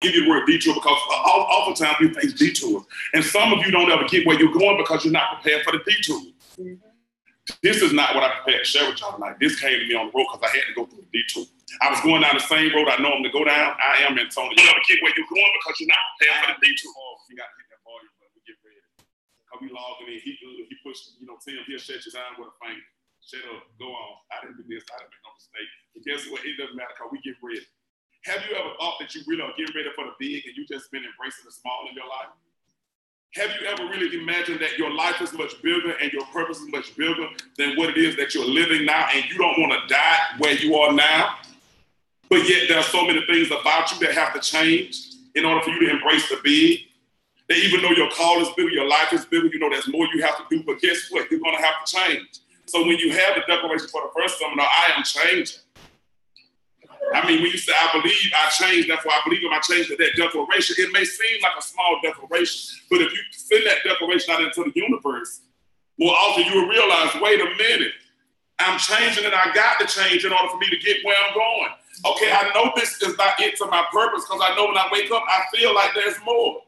give you the word detour because oftentimes we face detours. And some of you don't ever get where you're going because you're not prepared for the detour. This is not what I prepared to share with y'all tonight. This came to me on the road because I had to go through the detour. I was going down the same road I normally go down. I am in Tony. You never get where you're going because you're not prepared for the detour. You got to hit that volume, but we get ready. Because we logged in, he pushed, Tim, he'll shut you down with a finger. Shut up, go on. I didn't do this, I didn't make no mistake. But guess what? It doesn't matter because we get ready. Have you ever thought that you really are getting ready for the big and you just been embracing the small in your life? Have you ever really imagined that your life is much bigger and your purpose is much bigger than what it is that you're living now, and you don't want to die where you are now? But yet there are so many things about you that have to change in order for you to embrace the big. That even though your call is bigger, your life is bigger, there's more you have to do, but guess what? You're going to have to change. So when you have the declaration for the first seminar, I am changing. I mean, when you say, I believe I changed, therefore I believe I changed that declaration, it may seem like a small declaration, but if you send that declaration out into the universe, more often you will realize, wait a minute, I'm changing and I got to change in order for me to get where I'm going. Okay, I know this is not it to my purpose because I know when I wake up, I feel like there's more.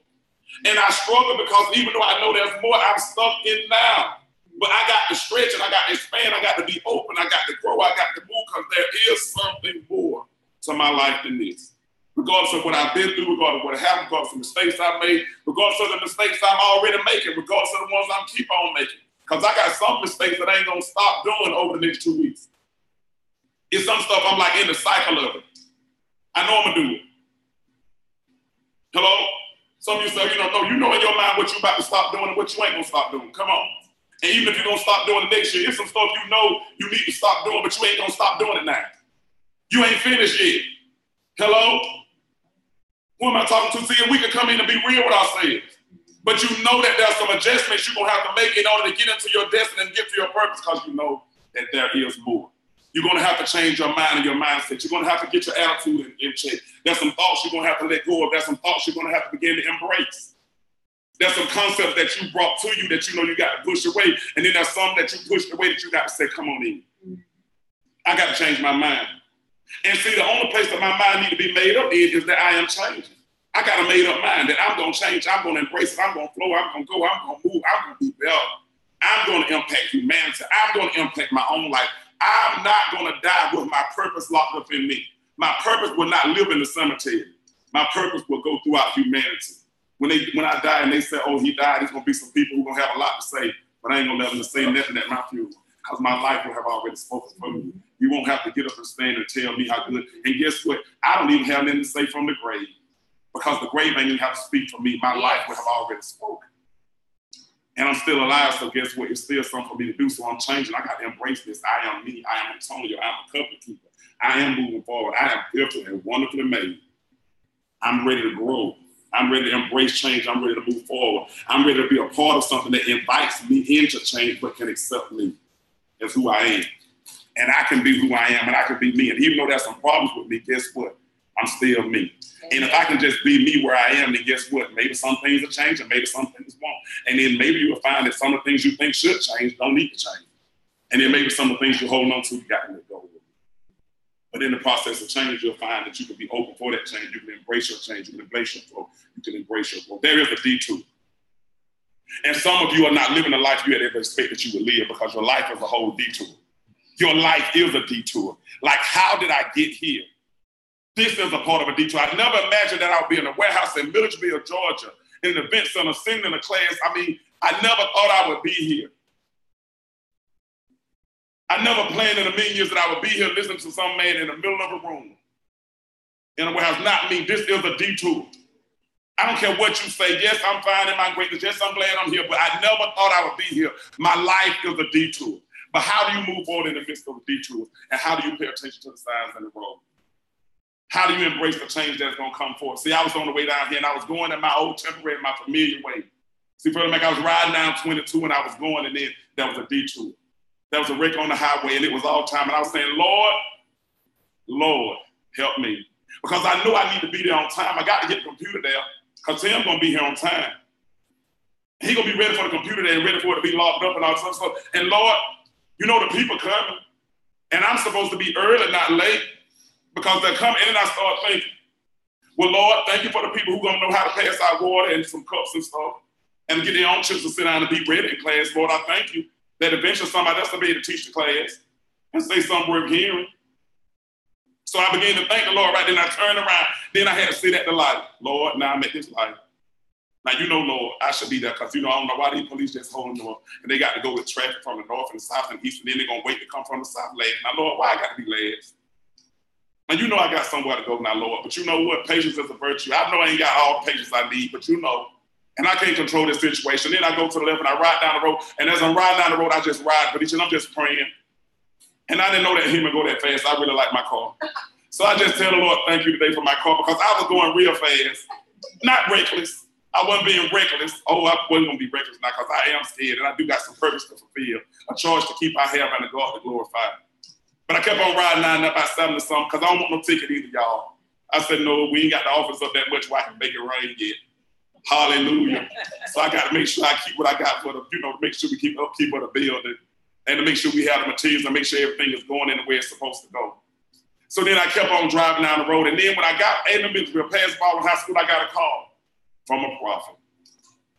And I struggle because even though I know there's more, I'm stuck in now. But I got to stretch and I got to expand, I got to be open, I got to grow, I got to move because there is something more to my life than this. Regardless of what I've been through, regardless of what happened, regardless of the mistakes I made, regardless of the mistakes I'm already making, regardless of the ones I'm keep on making. Because I got some mistakes that I ain't going to stop doing over the next 2 weeks. It's some stuff I'm like in the cycle of it. I know I'm going to do it. Hello? Some of you say, you know in your mind what you about to stop doing and what you ain't going to stop doing. Come on. And even if you're going to stop doing it next year, it's some stuff you know you need to stop doing, but you ain't going to stop doing it now. You ain't finished yet. Hello? Who am I talking to? See, we can come in and be real with ourselves. But you know that there's some adjustments you're going to have to make in order to get into your destiny and get to your purpose because you know that there is more. You're going to have to change your mind and your mindset. You're going to have to get your attitude in check. There's some thoughts you're going to have to let go of. There's some thoughts you're going to have to begin to embrace. There's some concepts that you brought to you that you got to push away. And then there's some that you pushed away that you got to say, come on in. I got to change my mind. And see, the only place that my mind need to be made up in is that I am changing. I got a made up mind that I'm going to change. I'm going to embrace it. I'm going to flow. I'm going to go. I'm going to move. I'm going to be better. I'm going to impact humanity. I'm going to impact my own life. I'm not going to die with my purpose locked up in me. My purpose will not live in the cemetery. My purpose will go throughout humanity. When I die and they say, oh, he died, there's going to be some people who are going to have a lot to say, but I ain't going to let them say nothing at my funeral because my life will have already spoken for me. You won't have to get up and stand and tell me how good. And guess what? I don't even have nothing to say from the grave because the grave ain't even have to speak for me. My life will have already spoken. And I'm still alive, so guess what? It's still something for me to do, so I'm changing. I got to embrace this. I am me. I am Antonio. I'm a covenant keeper. I am moving forward. I am fearfully and wonderfully made. I'm ready to grow. I'm ready to embrace change. I'm ready to move forward. I'm ready to be a part of something that invites me into change but can accept me as who I am. And I can be who I am, and I can be me. And even though there's some problems with me, guess what? I'm still me. And if I can just be me where I am, then guess what? Maybe some things will change and maybe some things won't. And then maybe you'll find that some of the things you think should change don't need to change. And then maybe some of the things you're holding on to, you got to let go of. But in the process of change, you'll find that you can be open for that change. You can embrace your change. You can embrace your growth. You can embrace your growth. There is a detour. And some of you are not living the life you had ever expected you would live because your life is a whole detour. Your life is a detour. Like, how did I get here? This is a part of a detour. I never imagined that I would be in a warehouse in Milledgeville, Georgia, in an event center, singing in a class. I mean, I never thought I would be here. I never planned in a million years that I would be here listening to some man in the middle of a room in a warehouse. Not me. This is a detour. I don't care what you say. Yes, I'm fine in my greatness. Yes, I'm glad I'm here, but I never thought I would be here. My life is a detour. But how do you move forward in the midst of a detour? And how do you pay attention to the signs in the road? How do you embrace the change that's going to come forth? See, I was on the way down here, and I was going in my old temporary, my familiar way. See, Brother Mac, I was riding down 22, and I was going, and then there was a detour. There was a wreck on the highway, and it was all time. And I was saying, Lord, help me. Because I knew I need to be there on time. I got to get the computer there, because Tim's going to be here on time. He's going to be ready for the computer there and ready for it to be locked up and all that stuff. And Lord, you know the people coming. And I'm supposed to be early, not late. Because they're coming, and then I start thinking, Well, Lord, thank you for the people who are going to know how to pass out water and some cups and stuff and get their own chips to sit down and be ready in class. Lord, I thank you that eventually somebody else will be able to teach the class and say something worth hearing. So I began to thank the Lord, right? Then I turned around. Then I had to sit at the light. Lord, now I'm at this light. Now, you know, Lord, I should be there because, you know, I don't know why these police just holding them up. And they got to go with traffic from the north and the south and east, and then they're going to wait to come from the south last. Now, Lord, why I got to be last? Now, you know I got somewhere to go now, Lord. But you know what? Patience is a virtue. I know I ain't got all the patience I need, but you know. And I can't control this situation. Then I go to the left and I ride down the road. And as I'm riding down the road, I just ride for each and I'm just praying. And I didn't know that human go that fast. I really like my car. So I just tell the Lord, thank you today for my car because I was going real fast. Not reckless. I wasn't being reckless. Oh, I wasn't going to be reckless now because I am scared and I do got some purpose to fulfill. A charge to keep our hair and the God to glorify. But I kept on riding down about 7 or something because I don't want no ticket either, y'all. I said, no, we ain't got the office up that much where I can make it rain yet. Hallelujah. So I got to make sure I keep what I got for the, you know, make sure we keep upkeep of the building and to make sure we have the materials and make sure everything is going in the way it's supposed to go. So then I kept on driving down the road. And then when I got in the middle, past Baldwin High School, I got a call from a prophet.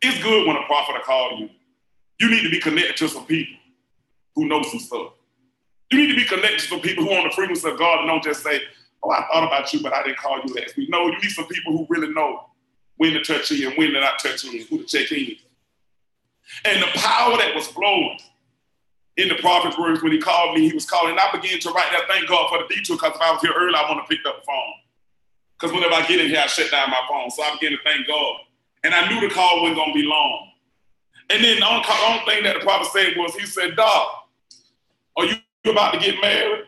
It's good when a prophet will call you. You need to be connected to some people who know some stuff. You need to be connected to some people who are on the frequency of God and don't just say, oh, I thought about you, but I didn't call you last week. No, you need some people who really know when to touch in and when to not touch in, who to check in. And the power that was flowing in the prophet's words when he called me, he was calling, and I began to write that, thank God for the detour, because if I was here early, I want to pick up the phone. Because whenever I get in here, I shut down my phone. So I began to thank God. And I knew the call wasn't going to be long. And then the only thing that the prophet said was, he said, Doc, are you about to get married?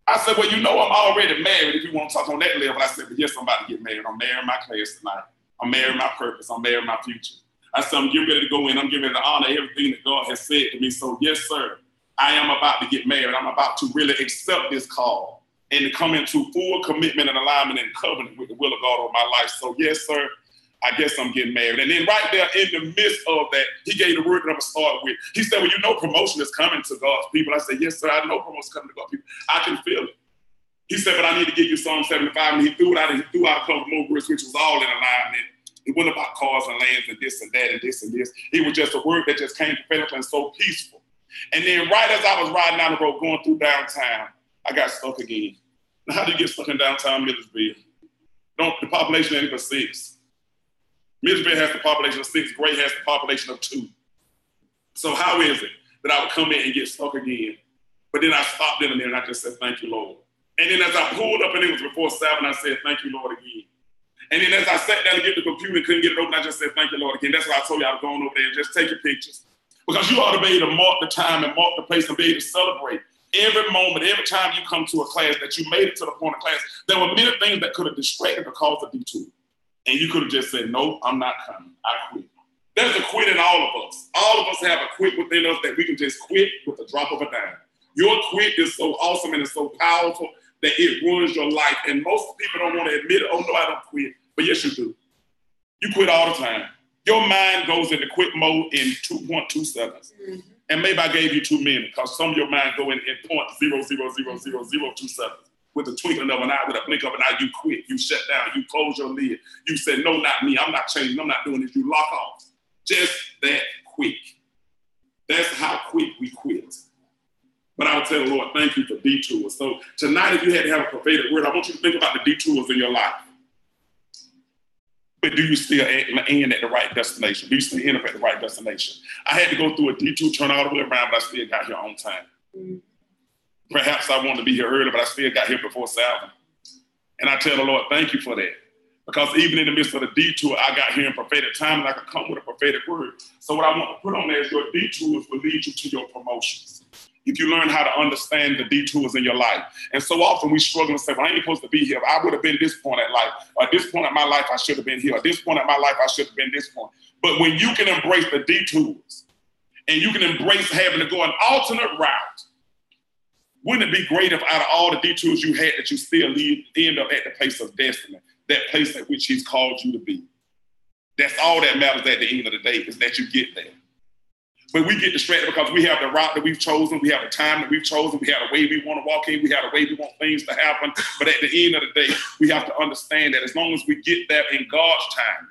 I said, well, you know I'm already married if you want to talk on that level. I said, but yes, I'm about to get married. I'm marrying my class tonight. I'm marrying my purpose. I'm marrying my future. I said, I'm getting ready to go in. I'm getting ready to honor everything that God has said to me. So yes, sir, I am about to get married. I'm about to really accept this call and to come into full commitment and alignment and covenant with the will of God on my life. So yes, sir, I guess I'm getting married. And then right there in the midst of that, he gave the word that I'm going to start with. He said, well, you know promotion is coming to God's people. I said, yes, sir, I know promotion is coming to God's people. I can feel it. He said, but I need to give you Psalm 75. And he threw out a couple of more words, which was all in alignment. It wasn't about cars and lands and this and that and this and this. It was just a word that just came prophetic and so peaceful. And then right as I was riding down the road going through downtown, I got stuck again. Now, how do you get stuck in downtown Millersville? The population ain't but 6. Millersville has the population of 6. Gray has the population of 2. So how is it that I would come in and get stuck again? But then I stopped in there and I just said, thank you, Lord. And then as I pulled up and it was before 7, I said, thank you, Lord, again. And then as I sat down to get the computer and couldn't get it open, I just said, thank you, Lord, again. That's why I told you I was going over there and just take your pictures. Because you ought to be able to mark the time and mark the place and be able to celebrate every moment, every time you come to a class that you made it to the point of class. There were many things that could have distracted or caused a detour. And you could have just said, no, I'm not coming. I quit. There's a quit in all of us. All of us have a quit within us that we can just quit with a drop of a dime. Your quit is so awesome and it's so powerful that it ruins your life. And most people don't want to admit it. Oh, no, I don't quit. But yes, you do. You quit all the time. Your mind goes into quit mode in 2.2 seconds. Mm-hmm. And maybe I gave you too many because some of your mind go in 0.0000002 seconds. With a twinkling of an eye, with a blink of an eye, you quit. You shut down. You close your lid. You say, no, not me. I'm not changing. I'm not doing this. You lock off. Just that quick. That's how quick we quit. But I would tell the Lord, thank you for detours. So tonight, if you had to have a prophetic word, I want you to think about the detours in your life. But do you still end at the right destination? Do you still end up at the right destination? I had to go through a detour, turn all the way around, but I still got here on time. Mm-hmm. Perhaps I wanted to be here early, but I still got here before 7. And I tell the Lord, thank you for that. Because even in the midst of the detour, I got here in prophetic time and I could come with a prophetic word. So what I want to put on there is your detours will lead you to your promotions. If you learn how to understand the detours in your life. And so often we struggle and say, well, I ain't supposed to be here. I would have been this point at life. Or at this point in my life, I should have been here. At this point in my life, I should have been this point. But when you can embrace the detours and you can embrace having to go an alternate route, wouldn't it be great if out of all the detours you had that you still end up at the place of destiny, that place at which he's called you to be? That's all that matters at the end of the day is that you get there. But we get distracted because we have the route that we've chosen, we have the time that we've chosen, we have the way we want to walk in, we have the way we want things to happen. But at the end of the day, we have to understand that as long as we get there in God's time,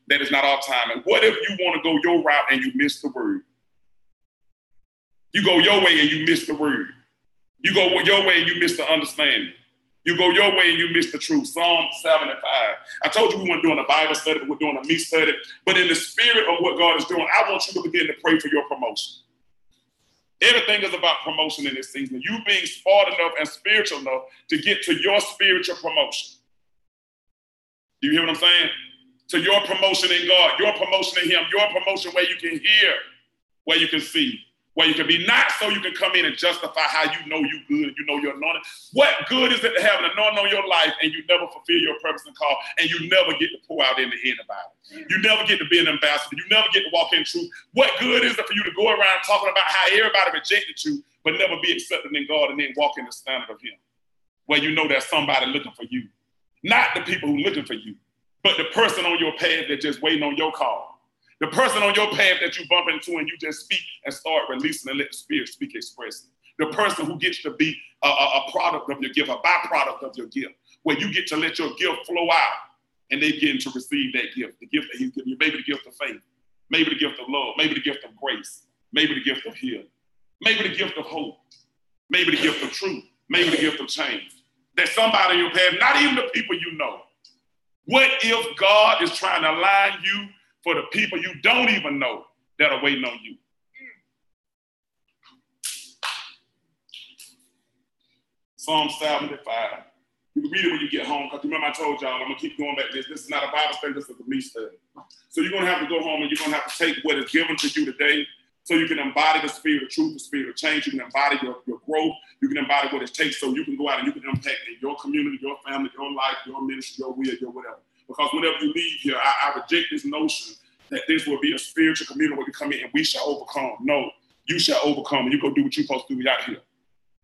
that is not our time. And what if you want to go your route and you miss the word? You go your way and you miss the word. You go your way and you miss the understanding. You go your way and you miss the truth. Psalm 75. I told you we weren't doing a Bible study, but we're doing a me study. But in the spirit of what God is doing, I want you to begin to pray for your promotion. Everything is about promotion in this season. You being smart enough and spiritual enough to get to your spiritual promotion. Do you hear what I'm saying? To your promotion in God, your promotion in Him, your promotion where you can hear, where you can see, where you can be, not so you can come in and justify how you know you good, you know you're anointed. What good is it to have an anointing on your life and you never fulfill your purpose and call, and you never get to pour out into anybody? You never get to be an ambassador. You never get to walk in truth. What good is it for you to go around talking about how everybody rejected you, but never be accepted in God and then walk in the standard of Him, where you know there's somebody looking for you? Not the people who are looking for you, but the person on your path that's just waiting on your call. The person on your path that you bump into and you just speak and start releasing and let the Spirit speak expressly. The person who gets to be a product of your gift, a byproduct of your gift, where you get to let your gift flow out and they begin to receive that gift, the gift that He's given you. Maybe the gift of faith, maybe the gift of love, maybe the gift of grace, maybe the gift of healing, maybe the gift of hope, maybe the gift of truth, maybe the gift of change. There's somebody in your path, not even the people you know. What if God is trying to align you for the people you don't even know that are waiting on you? Psalm 75. You can read it when you get home, because remember I told y'all, I'm going to keep going back to this. This is not a Bible study, this is a me study. So you're going to have to go home and you're going to have to take what is given to you today so you can embody the spirit of truth, the spirit of change. You can embody your growth. You can embody what it takes so you can go out and you can impact in your community, your family, your life, your ministry, your will, your whatever. Because whenever you leave here, I reject this notion that this will be a spiritual community where you come in and we shall overcome. No, you shall overcome and you go do what you're supposed to do out here.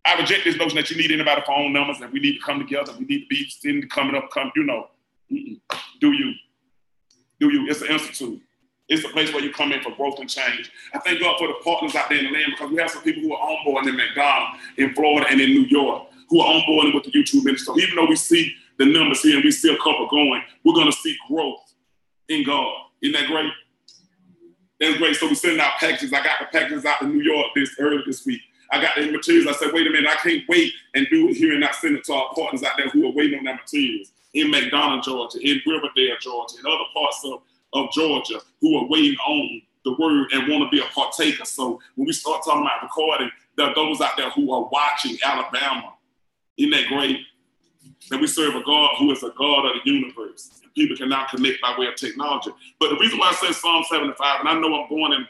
I reject this notion that you need anybody phone numbers and we need to come together. We need to be sitting, coming up, you know. Do you? It's an institute. It's a place where you come in for growth and change. I thank God for the partners out there in the land, because we have some people who are on board in McDonald's, in Florida, and in New York, who are on board with the YouTube ministry. So even though we see the numbers here and we see a couple going, we're going to see growth in God. Isn't that great? That's great. So we're sending out packages. I got the packages out to New York early this week. I got the materials. I said, wait a minute, I can't wait and do it here and not send it to our partners out there who are waiting on their materials in McDonough, Georgia, in Riverdale, Georgia, and other parts of Georgia who are waiting on the word and want to be a partaker. So when we start talking about recording, there are those out there who are watching Alabama. Isn't that great? That we serve a God who is a God of the universe. And people can now connect by way of technology. But the reason why I said Psalm 75, and I know I'm going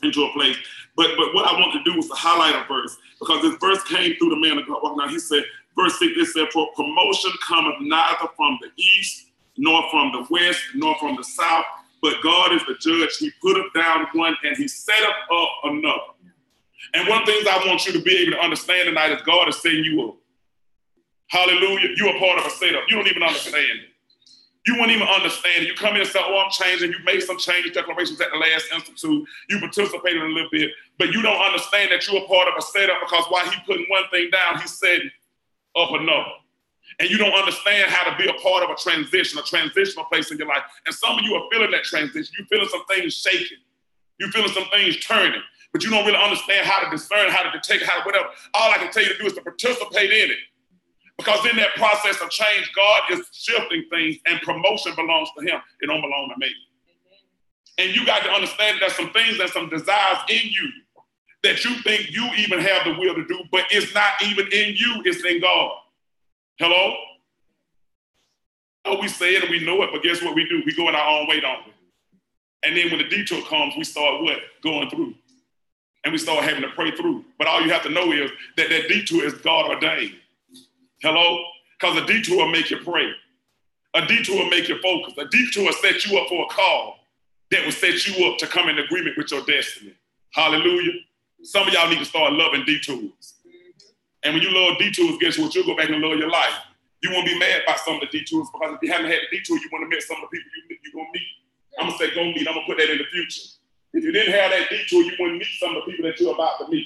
into a place, but what I want to do is to highlight a verse, because this verse came through the man of God. Now he said, verse 6, it said, for promotion cometh neither from the east, nor from the west, nor from the south, but God is the judge. He puteth down one and he setteth up another. And one of the things I want you to be able to understand tonight is God is setting you up. Hallelujah. You are part of a setup. You don't even understand it. You wouldn't even understand it. You come in and say, oh, I'm changing. You made some change declarations at the last institute. You participated a little bit, but you don't understand that you're a part of a setup, because while he putting one thing down, he's setting up another. And you don't understand how to be a part of a transitional place in your life. And some of you are feeling that transition. You're feeling some things shaking. You're feeling some things turning, but you don't really understand how to discern, how to detect, how to whatever. All I can tell you to do is to participate in it. Because in that process of change, God is shifting things, and promotion belongs to him. It don't belong to me. And you got to understand that there's some things and some desires in you that you think you even have the will to do, but it's not even in you, it's in God. Hello? Oh, we say it and we know it, but guess what we do? We go in our own way, don't we? And then when the detour comes, we start what? Going through. And we start having to pray through. But all you have to know is that that detour is God ordained. Hello? Because a detour will make you pray. A detour will make you focus. A detour will set you up for a call that will set you up to come in agreement with your destiny. Hallelujah. Some of y'all need to start loving detours. And when you love detours, guess what? You'll go back and love your life. You won't be mad about some of the detours, because if you haven't had a detour, you want to meet some of the people you're going to meet. I'm going to say go meet. I'm going to put that in the future. If you didn't have that detour, you wouldn't meet some of the people that you're about to meet.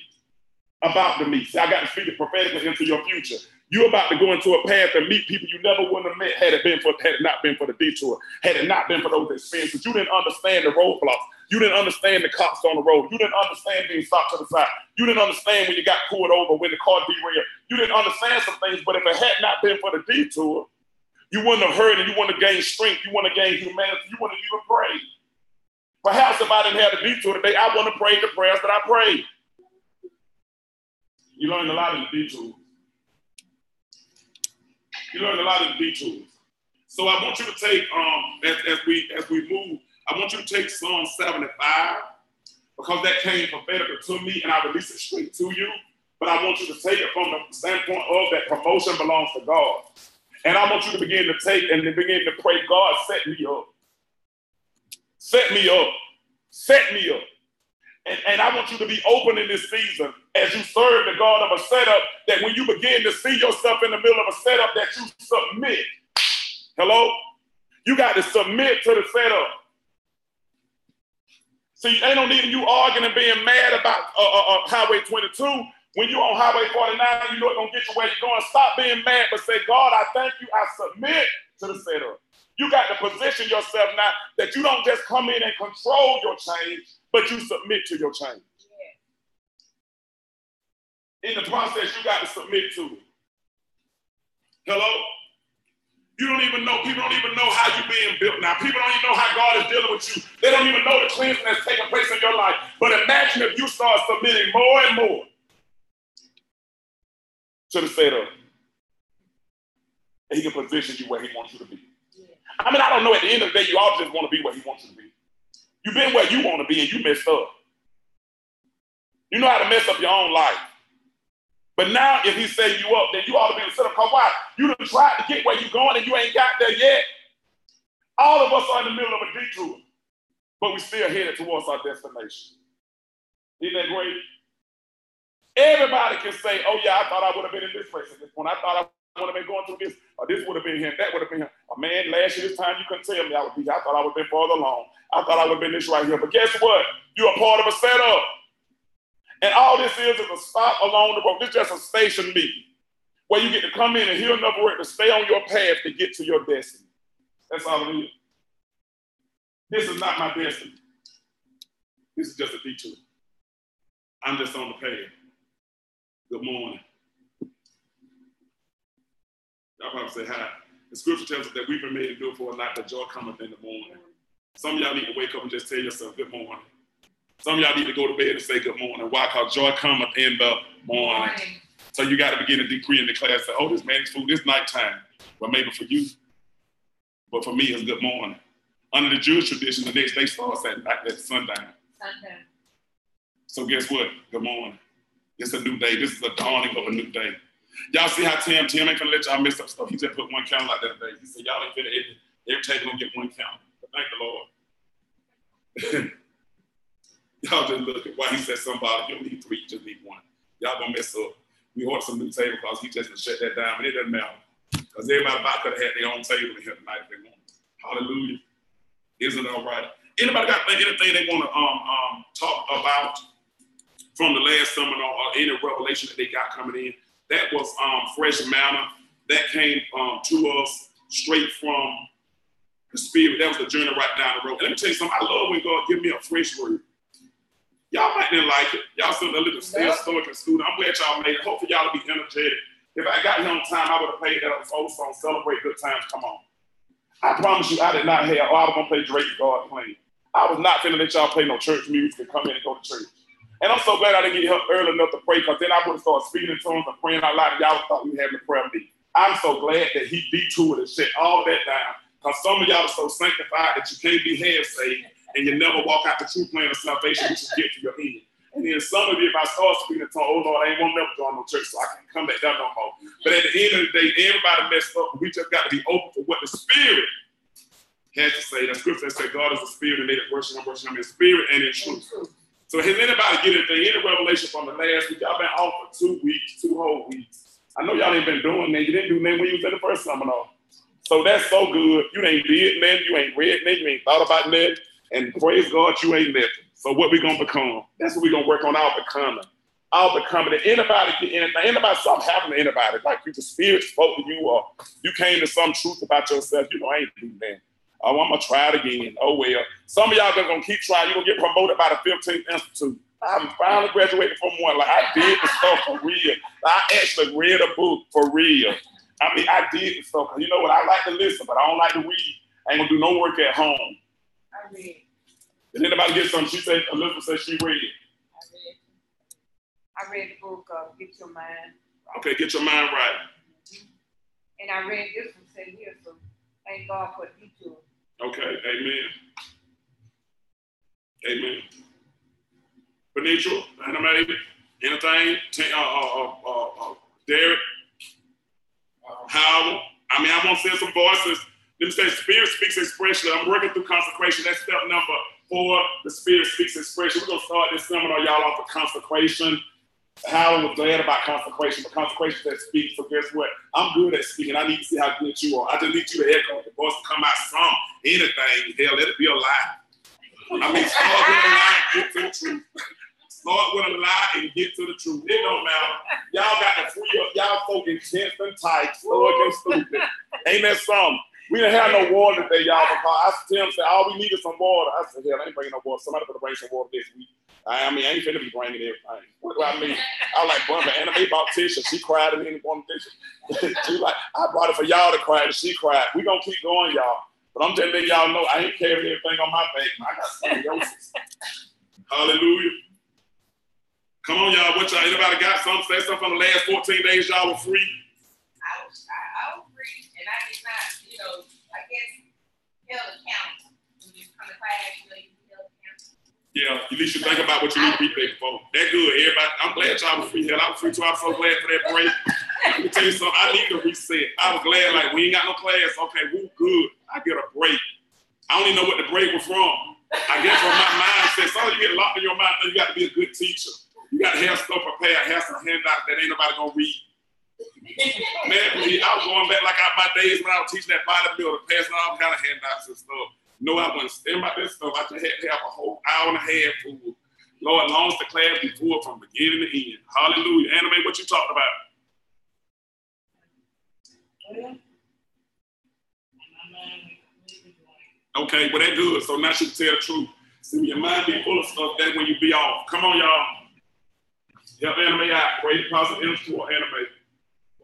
See, I got to speak it prophetically into your future. You're about to go into a path and meet people you never would have met had it not been for the detour, had it not been for those experiences. You didn't understand the roadblocks. You didn't understand the cops on the road. You didn't understand being stopped to the side. You didn't understand when you got pulled over, when the car derailed. You didn't understand some things, but if it had not been for the detour, you wouldn't have heard and you wouldn't have gained strength. You wouldn't have gained humanity. You wouldn't have even prayed. Perhaps if I didn't have the detour today, I wouldn't have prayed the prayers that I prayed. You learned a lot in the detours. You learned a lot in the detours. So I want you to take, as we move, I want you to take Psalm 75, because that came prophetically to me and I release it straight to you. But I want you to take it from the standpoint of that promotion belongs to God. And I want you to begin to take and begin to pray, God, set me up. Set me up. Set me up. And I want you to be open in this season as you serve the God of a setup, that when you begin to see yourself in the middle of a setup, that you submit. Hello? You got to submit to the setup. See, ain't no need of you arguing and being mad about Highway 22. When you're on Highway 49, you know it's going to get you where you're going. Stop being mad, but say, God, I thank you. I submit to the setup. You got to position yourself now that you don't just come in and control your change, but you submit to your change. Yeah. In the process, you got to submit to it. Hello? You don't even know, people don't even know how you're being built now. People don't even know how God is dealing with you. They don't even know the cleansing that's taking place in your life. But imagine if you start submitting more and more to the setup. And he can position you where he wants you to be. Yeah. I mean, I don't know, at the end of the day, you all just want to be where he wants you to be. You've been where you want to be and you messed up. You know how to mess up your own life. But now, if he's setting you up, then you ought to be in the setup. Because why? You done tried to get where you're going and you ain't got there yet. All of us are in the middle of a detour, but we still headed towards our destination. Isn't that great? Everybody can say, oh yeah, I thought I would have been in this place at this point. I thought I would have been going through this, or this would have been here, that would have been here. Oh man, last year this time you couldn't tell me I would be here. I thought I would have been farther along. I thought I would have been this right here. But guess what? You're a part of a setup. And all this is a stop along the road. This is just a station meeting where you get to come in and hear enough word to stay on your path to get to your destiny. That's all it is. This is not my destiny. This is just a detour. I'm just on the path. Good morning. Y'all probably say hi. The scripture tells us that we've been made to do it for a night, but joy cometh in the morning. Some of y'all need to wake up and just tell yourself good morning. Some of y'all need to go to bed and say good morning. Why? Because joy cometh in the morning. So you got to begin to decree and declare and say, oh, this man's food, this nighttime. Well, maybe for you. But for me, it's good morning. Under the Jewish tradition, the next day starts at sundown. So guess what? Good morning. It's a new day. This is the dawning of a new day. Y'all see how Tim ain't gonna let y'all mess up stuff. He just put one candle out there today. He said, y'all ain't finna every table gonna get one candle. But thank the Lord. Y'all just look at why he said somebody, you don't need three, you just need one. Y'all gonna mess up. We ordered some new table because he just gonna shut that down, but it doesn't matter. Because everybody about could have had their own table in here tonight if they want. Hallelujah. Isn't it all right? Anybody got anything they want to talk about from the last seminar or any revelation that they got coming in? That was fresh manna. That came to us straight from the Spirit. That was the journey right down the road. And let me tell you something. I love when God give me a fresh word. Y'all might not like it. Y'all still a little still stoic and student. I'm glad y'all made it. Hopefully y'all will be energetic. If I got here on time, I would have played that old song, Celebrate Good Times. Come on. I promise you, I did not have, I was going to play Drake God playing. I was not finna let y'all play no church music and come in and go to church. And I'm so glad I didn't get here early enough to pray, because then I would have started speaking in tongues and praying out loud, and y'all thought we were having a prayer meeting. I'm so glad that he detoured and shut all that down, because some of y'all are so sanctified that you can't be half saved, and you never walk out the true plan of salvation, which is get to your end. And then some of you, if I start speaking in tongues, oh Lord, I ain't gonna never join no church, so I can't come back down no more. But at the end of the day, everybody messed up. We just got to be open for what the Spirit has to say. The scripture said God is a spirit, and they that worship him in spirit and in truth. So has anybody get anything, any revelation from the last week? Y'all been off for 2 weeks, 2 whole weeks. I know y'all ain't been doing that. You didn't do nothing when you was in the first seminar. So that's so good. You ain't did nothing. You ain't read nothing. You ain't thought about nothing. And praise God, you ain't nothing. So what we gonna become? That's what we gonna work on, our becoming. Our becoming. If anybody get anything, anybody, something happened to anybody, like the spirit spoke to you or you came to some truth about yourself, you know, I ain't do that. Oh, I'm gonna try it again. Oh well. Some of y'all just gonna keep trying. You're gonna get promoted by the 15th Institute. I'm finally graduated from one. Like I did the stuff for real. I actually read a book for real. I mean, I did the stuff. You know what? I like to listen, but I don't like to read. I ain't gonna do no work at home. I read. Did anybody get something? She said, Elizabeth said she read. I read the book, Get Your Mind. Okay, Get Your Mind Right. And I read this one, said here, so thank God for the detour. Okay, amen. Amen. Benitra, Anime, anything? Derek, Howard. I mean, I want to send some voices. Let me say, Spirit speaks expression. I'm working through consecration. That's step number 4. The Spirit speaks expression. We're going to start this seminar, y'all, off with consecration. Howard was glad about consecration, but consecration that speaks. So guess what? I'm good at speaking. I need to see how good you are. I just need you to echo. The voice to come out from anything. Hell, let it be a lie. I mean, start with a lie and get to the truth. Start with a lie and get to the truth. It don't matter. Y'all got to free up. Y'all folk intense and tight, slow and stupid. Ain't that something? We didn't have no water today, y'all. I Tim said, all we need is some water. I said, hell, I ain't bringing no water. Somebody better bring some water this week. I mean, I ain't finna be bringing everything. What do I mean? I like Brother Anime bought tissue. She cried and then one tissue. She like, I brought it for y'all to cry and she cried. We gonna keep going, y'all. But I'm just letting y'all know I ain't carrying everything on my back. I got scoliosis. Hallelujah. Come on, y'all. What y'all? Anybody got something? Say something from the last 14 days y'all were free? I was free, and I did not, I guess, held account. When you come to class, you held account. Yeah, at least you think about what you need to be thankful for. That good, everybody. I'm glad y'all was free. Hell, I was free too. I'm so glad for that break. Let me tell you something. I need to reset. I was glad, like, we ain't got no class. Okay, we good. I get a break. I don't even know what the break was from. I guess from my mindset, some of you get locked in your mind, you got to be a good teacher. You got to have stuff prepared, have some handouts that ain't nobody going to read. Man, I was going back like my days when I was teaching that bodybuilder, passing all kind of handouts and stuff. No, I wasn't stand by this stuff. I just had to have a whole hour and a half full. Lord, as long as the class be full from beginning to end. Hallelujah. Anime, what you talking about? Okay, well, that's good. So now she can tell the truth. See, when your mind be full of stuff, that's when you be off. Come on, y'all. Help Anime out. Pray the positive energy toward Anime.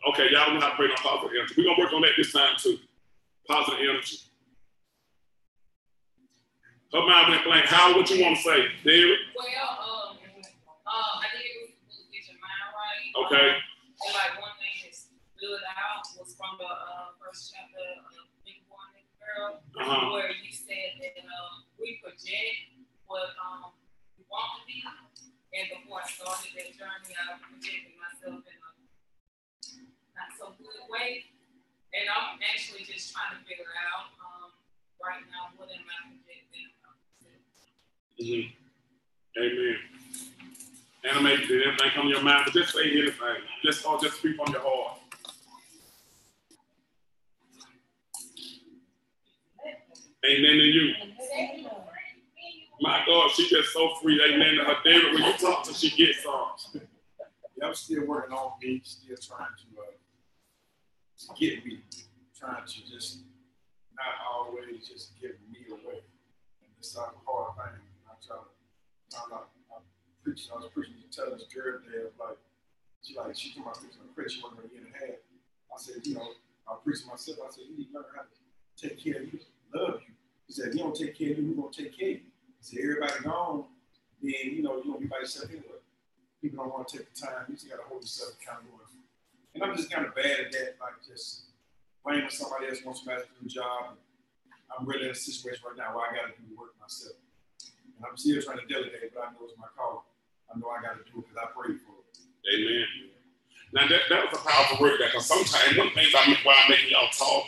Okay, y'all don't know how to pray no positive energy. We're going to work on that this time, too. Positive energy. Her mind went blank. How, what you want to say? David? Well, I think it was Get Your Mind Right. Okay. And like one thing that stood out was from the first chapter of Big Boy and Girl, where you said that we project what we want to be. And before I started that journey, I projected myself in a not so good way. And I'm actually just trying to figure out right now what am I projecting. Amen. Anime, did anything come to your mind? But just say anything. Just speak from your heart. Amen to you. My God, she gets so free. Amen to her. David, when you talk to her, she gets some. Yeah, I'm still working on me, still trying to get me, trying to just not always just give me away. And it's a hard thing. I was preaching to tell this girl there, like, she told me I was preaching a preach, she wanted a year and a half. I said, I'm preaching myself. I said, you need to learn how to take care of you, love you. He said, if you don't take care of you, we're going to take care of you. He said, everybody gone, then, you're going to be by yourself anyway. People don't want to take the time. You just got to hold yourself accountable. And I'm just kind of bad at that, like just blaming somebody else wants somebody to do the job. I'm really in a situation right now where I got to do the work myself. And I'm still trying to delegate, but I know it's my call. I know I got to do it because I prayed for it. Amen. Now, that was a powerful word, because sometimes one of the things why I'm making y'all talk,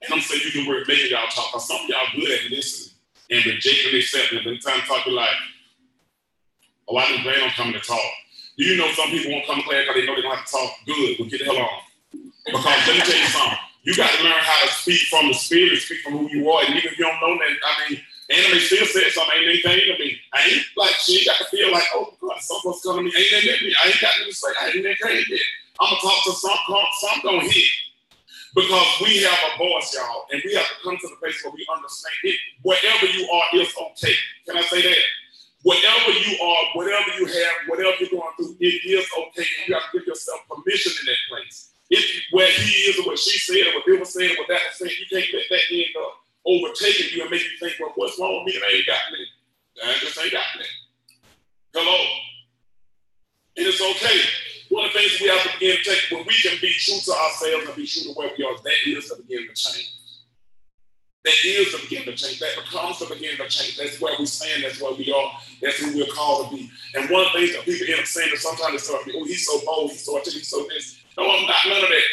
and I'm saying you can work making y'all talk, because some of y'all good at listening and rejecting and accepting. But the time talk, you're like, oh, I didn't plan on coming to talk. Do you know some people won't come to class because they know they don't have to talk? Good, well, get the hell on. Because let me tell you something. You got to learn how to speak from the spirit, speak from who you are. And even if you don't know that, I mean, Anime still said something, ain't anything to me. I ain't like, she ain't got to feel like, oh God, someone's coming to me. Ain't that me? I ain't got to say, I ain't that crazy yet. I'm going to talk to some going to hit. Because we have a voice, y'all, and we have to come to the place where we understand it. Wherever you are is okay. Can I say that? Whatever you are, whatever you have, whatever you're going through, it is okay. And you have to give yourself permission in that place. Where he is, or what she said, or what they were saying, what that was saying, you can't let that end up overtaking you and make you think, well, what's wrong with me? I ain't got me. I just ain't got me. Hello? And it's okay. One of the things we have to begin to take, when we can be true to ourselves and be true to where we are, that is the beginning to change. That is the beginning to change. That becomes the beginning to change. That's where we stand. That's where we are. That's who we're called to be. And one of the things that people end up saying that sometimes they start, oh, he's so bold, he's so articulate, he's so this. No, I'm not none of that.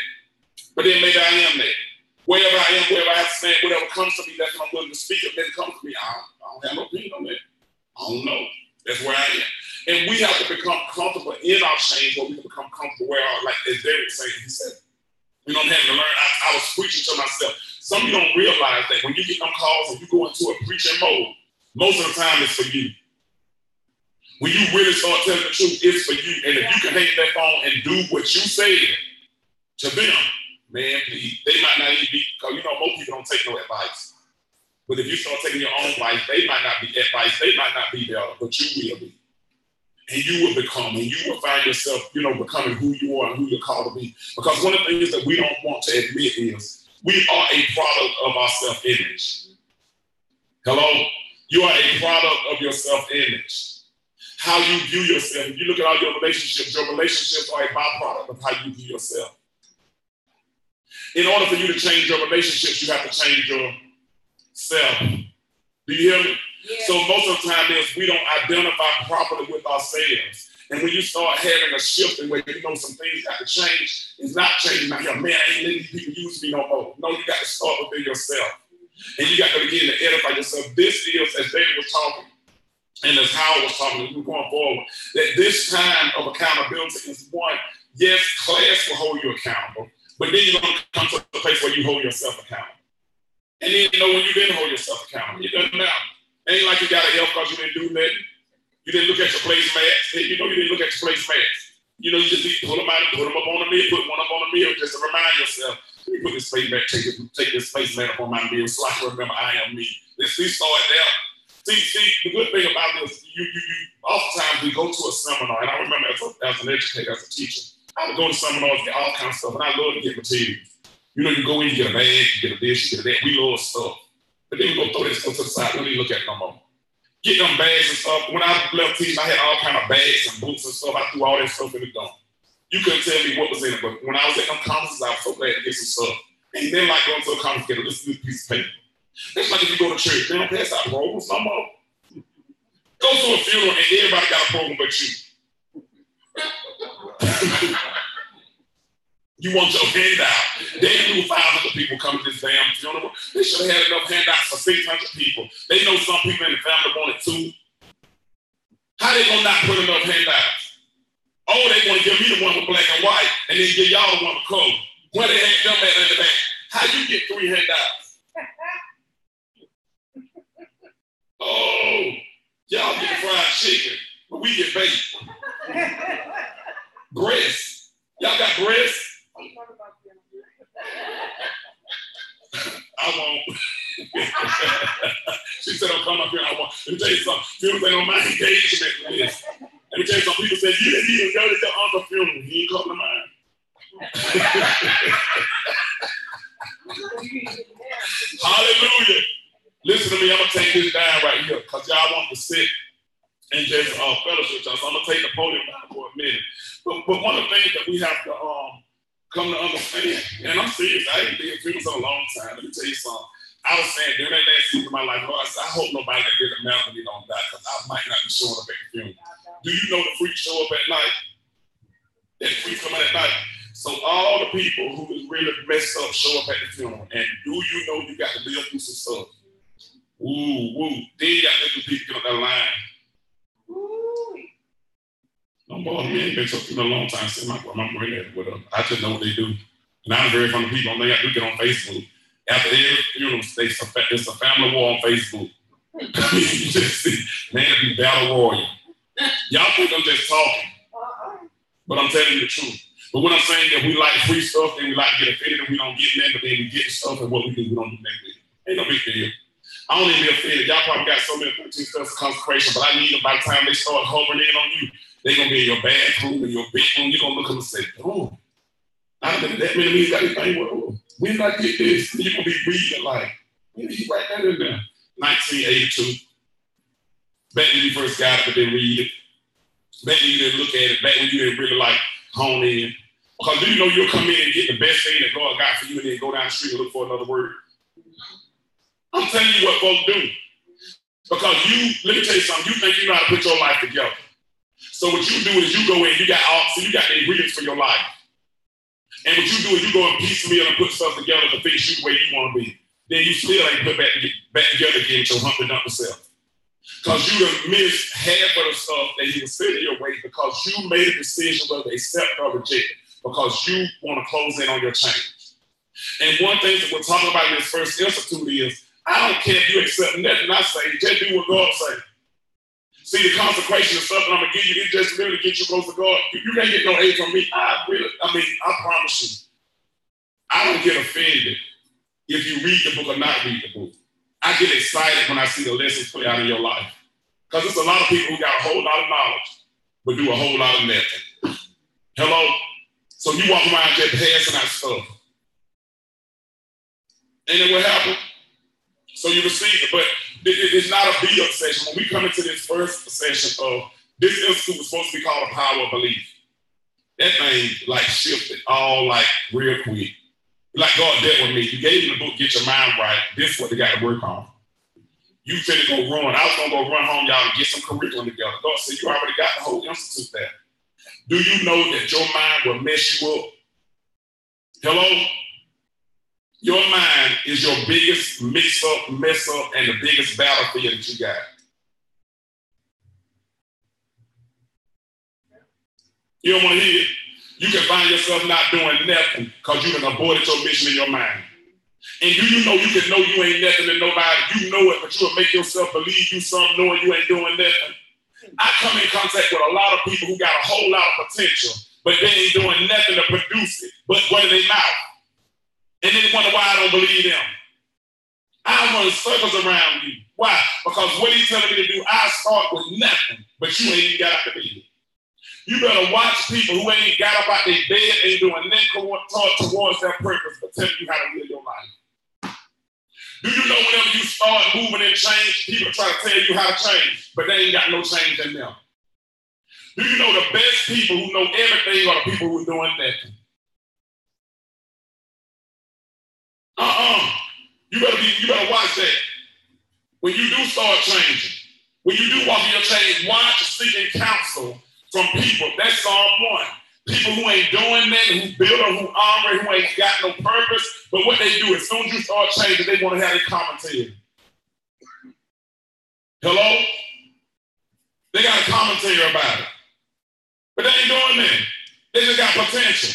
But then maybe I am that. Wherever I am, wherever I have to stand, whatever comes to me, that's what I'm willing to speak. If it comes to me, I don't have no opinion on that. I don't know. That's where I am. And we have to become comfortable in our change, where we can become comfortable where, like as Derek saying, he said, you know, I'm having to learn. I was preaching to myself. Some of you don't realize that when you get them calls and you go into a preaching mode, most of the time it's for you. When you really start telling the truth, it's for you. And if you can hang that phone and do what you said to them, man, please, they might not even be, because you know, most people don't take no advice. But if you start taking your own advice, they might not be advice, they might not be there, but you will be. And you will become, and you will find yourself, you know, becoming who you are and who you're called to be. Because one of the things that we don't want to admit is we are a product of our self-image. Hello? You are a product of your self-image. How you view yourself. If you look at all your relationships are a byproduct of how you view yourself. In order for you to change your relationships, you have to change yourself. Do you hear me? Yeah. So most of the time is we don't identify properly with ourselves. And when you start having a shift in where you know some things got to change, it's not changing out here. Man, I ain't letting these people use me no more. No, you got to start within yourself. And you got to begin to edify yourself. This is, as David was talking, and as Howard was talking, as we're going forward, that this time of accountability is one, yes, class will hold you accountable, but then you're going to come to a place where you hold yourself accountable. And then, you know, when you didn't hold yourself accountable, it doesn't matter. Ain't like you got to help because you didn't do nothing. You didn't look at your placemats. You know you didn't look at your placemats. You know, you just need to pull them out and put them up on the meal, put one up on the meal just to remind yourself, let me put this placemat, take this placemat up on my meal so I can remember I am me. Let's start there. See, the good thing about this, you oftentimes we go to a seminar, and I remember as an educator, as a teacher, I would go to seminars, get all kinds of stuff, and I love to get materials. You know, you go in, you get a bag, you get a dish, you get a that. We love stuff. But then we go throw that stuff to the side. We don't even look at it no more. Get them bags and stuff. When I left teaching, I had all kind of bags and boots and stuff. I threw all that stuff in the dump. You couldn't tell me what was in it, but when I was at them conferences, I was so glad to get some stuff. And then like going to a conference, get a little piece of paper. That's like if you go to church, they don't pass out programs no more. Go to a funeral and everybody got a program but you. You want your handout. They knew 500 people come to this damn funeral. They should have had enough handouts for 600 people. They know some people in the family wanted 2. How they gonna not put enough handouts? Oh, they want to give me the one with black and white and then give y'all the one with color. Where they had them at in the back? How you get 3 handouts? Oh, y'all get fried chicken, but we get bacon. Breast. Y'all got breast? I won't. She said, I'm coming up here. I want. Let me tell you something. Funerals ain't on my engagement list. Let me tell you something. People say, you didn't even go to your uncle's funeral. He ain't coming to mine. Hallelujah. Listen to me. I'm going to take this down right here because y'all want to sit and just fellowship. So I'm going to take the podium down for a minute. But one of the things that we have to come to understand, and I'm serious, I ain't been in funerals in a long time. Let me tell you something. I was saying during that last season of my life, Lord, I said, I hope nobody that did a melody don't die because I might not be showing up at the funeral. Do you know the freaks show up at night? That freaks come out at night. So all the people who is really messed up show up at the funeral. And do you know you got to live through some stuff? Woo. Then you got to let the people get on that line. No boy, me ain't been talking in a long time since my granddad with them. I just know what they do. And I'm very from the people. I know y'all do get on Facebook. After every funeral, it's a family war on Facebook. You just see, man, be battle warrior. Y'all think I'm just talking, but I'm telling you the truth. But what I'm saying is we like free stuff and we like to get offended and we don't get nothing, but then we get the stuff and what we do, we don't do nothing with it. Ain't no big deal. I don't even be offended. Y'all probably got so many 13 steps of consecration, but I need them by the time they start hovering in on you, they're going to be in your bathroom and your bedroom. You're going to look at them and say, oh, I don't think that many means got anything. Well, when did I get this? You're going to be reading like, you write that in there. 1982. Back when you first got it, but then read it. Back when you didn't look at it. Back when you didn't really like hone in. Because do you know you'll come in and get the best thing that God got for you and then go down the street and look for another word? I'm telling you what folks do. Because let me tell you something, you think you know how to put your life together. So what you do is you go in, you got the ingredients for your life. And what you do is you go and piecemeal and put stuff together to fix you the way you want to be. Then you still ain't put back together again with your humpy dump yourself. Because you have missed half of the stuff that he was sending your way because you made a decision whether to accept or reject it because you want to close in on your change. And one thing that we're talking about in this first institute is, I don't care if you accept nothing I say, just do what God say. See, the consecration of stuff that I'm going to give you, it just really get you close to God. You can't get no aid from me. I promise you, I don't get offended if you read the book or not read the book. I get excited when I see the lessons play out in your life. Because there's a lot of people who got a whole lot of knowledge, but do a whole lot of nothing. Hello? So you walk around just passing out stuff. And then what happened? So you receive it, but it's not a beat-up session. When we come into this first session of, this institute was supposed to be called The Power of Belief. That thing like shifted all like real quick. Like God dealt with me. You gave me the book, Get Your Mind Right. This is what they got to work on. You finna go run. I was going to go run home, y'all, and get some curriculum together. God said, you already got the whole institute there. Do you know that your mind will mess you up? Hello? Your mind is your biggest mess up, and the biggest battlefield that you got. You don't want to hear it? You can find yourself not doing nothing because you done aborted your mission in your mind. And do you know you can know you ain't nothing to nobody? You know it, but you'll make yourself believe you something knowing you ain't doing nothing. I come in contact with a lot of people who got a whole lot of potential, but they ain't doing nothing to produce it, but what in their mouth. And then they wonder why I don't believe them. I run circles around you. Why? Because what he's telling me to do, I start with nothing, but you ain't even got out the bed. You better watch people who ain't got up out their bed, ain't doing nothing towards their purpose, but telling you how to live your life. Do you know whenever you start moving and change, people try to tell you how to change, but they ain't got no change in them? Do you know the best people who know everything are the people who are doing nothing? You better watch that. When you do start changing, when you do walk in your change, watch seeking counsel from people. That's Psalm 1. People who ain't doing nothing, who build or who armor, who ain't got no purpose, but what they do, as soon as you start changing, they want to have a commentary. Hello? They got a commentary about it. But they ain't doing that. They just got potential.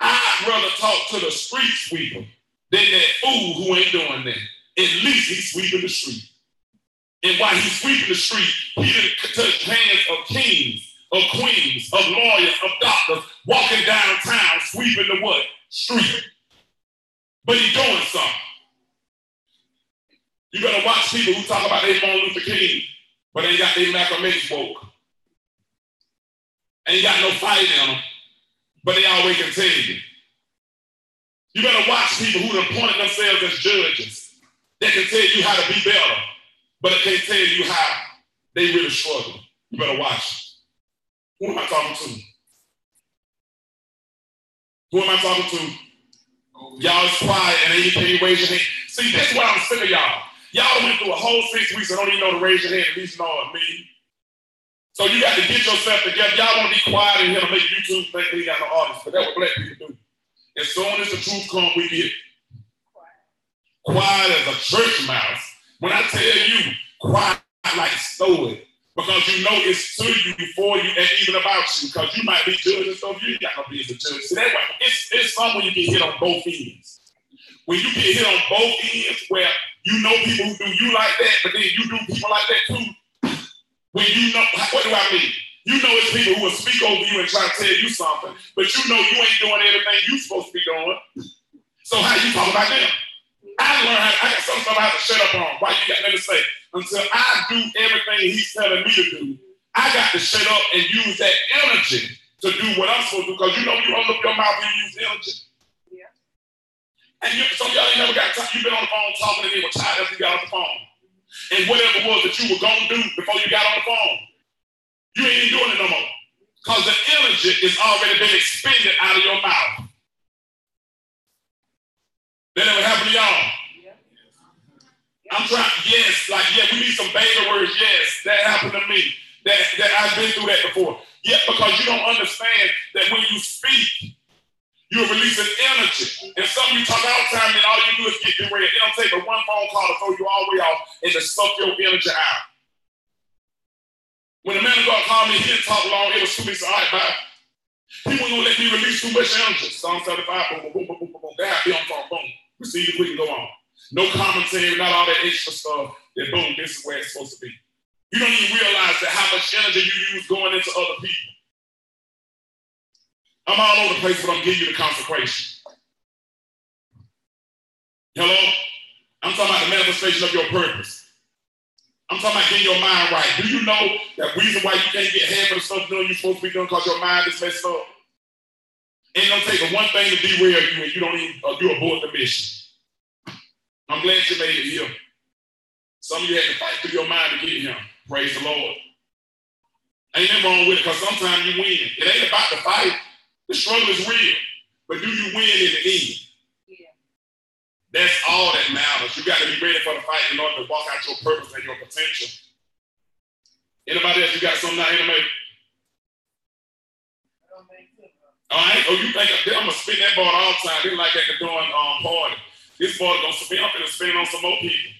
I'd rather talk to the street sweeper than that fool who ain't doing that. At least he's sweeping the street. And while he's sweeping the street, he didn't touch hands of kings, of queens, of lawyers, of doctors, walking downtown, sweeping the what? Street. But he's doing something. You better watch people who talk about their Martin Luther King, but ain't got their Malcolm X woke. Ain't got no fight in them, but they always can tell you. You better watch people who appointed themselves as judges that can tell you how to be better, but they can't tell you how they really struggle. You better watch. Who am I talking to? Who am I talking to? Y'all is quiet and ain't raise your hand. See, this is why I'm sick of y'all. Y'all went through a whole 6 weeks and don't even know to raise your hand, at least know me. So you got to get yourself together. Y'all want to be quiet in here to make YouTube think we got no audience, but that's what black people do. As soon as the truth comes, we get quiet as a church mouse. When I tell you, quiet like stoic, because you know it's to you, for you, and even about you, because you might be judging stuff you ain't got no business judging. See, that's why it's something when you get hit on both ends. when you get hit on both ends, where you know people who do you like that, but then you do people like that too. When you know, what do I mean? You know it's people who will speak over you and try to tell you something, but you know you ain't doing everything you supposed to be doing. So how you talk about them? I learned I got some stuff I have to shut up on. Why you got nothing to say? Until I do everything he's telling me to do, I got to shut up and use that energy to do what I'm supposed to do, because you know you open up your mouth and you use energy. Yeah. And some of y'all ain't never got time. You've been on the phone talking to me with child after you got on the phone. And whatever it was that you were going to do before you got on the phone, you ain't doing it no more. Because the energy has already been expended out of your mouth. That ever happened to y'all? Yeah. I'm trying, yes, like, yeah, we need some baby words, yes, that happened to me. That I've been through that before. Yeah, because you don't understand that when you speak, you're releasing energy. And some of you talk all the time and all you do is get your red. It don't take but one phone call to throw you all the way off and to suck your energy out. When the man of God called me, he didn't talk long. It was too much. All right, bye. He wasn't going to let me release too much energy. Psalm 75, boom, boom, boom, boom, boom, boom. That be on phone, boom. Receive it quick and go on. No commentary, not all that extra stuff. Then boom, this is where it's supposed to be. You don't even realize that how much energy you use going into other people. I'm all over the place, but I'm giving you the consecration. Hello? I'm talking about the manifestation of your purpose. I'm talking about getting your mind right. Do you know that reason why you can't get half of the stuff doing you're supposed to be doing because your mind is messed up? Ain't gonna take one thing to derail you and you don't even, you abort the mission. I'm glad you made it here. Some of you had to fight through your mind to get here. Praise the Lord. Ain't nothing wrong with it, because sometimes you win. It ain't about the fight. The struggle is real. But do you win in the end? Yeah. That's all that matters. You got to be ready for the fight in order to walk out your purpose and your potential. Anybody else, you got something now, anybody? All right. Oh, you think I'm going to spin that board all the time. They like that doing party. This board going to spin up and spin on some more people.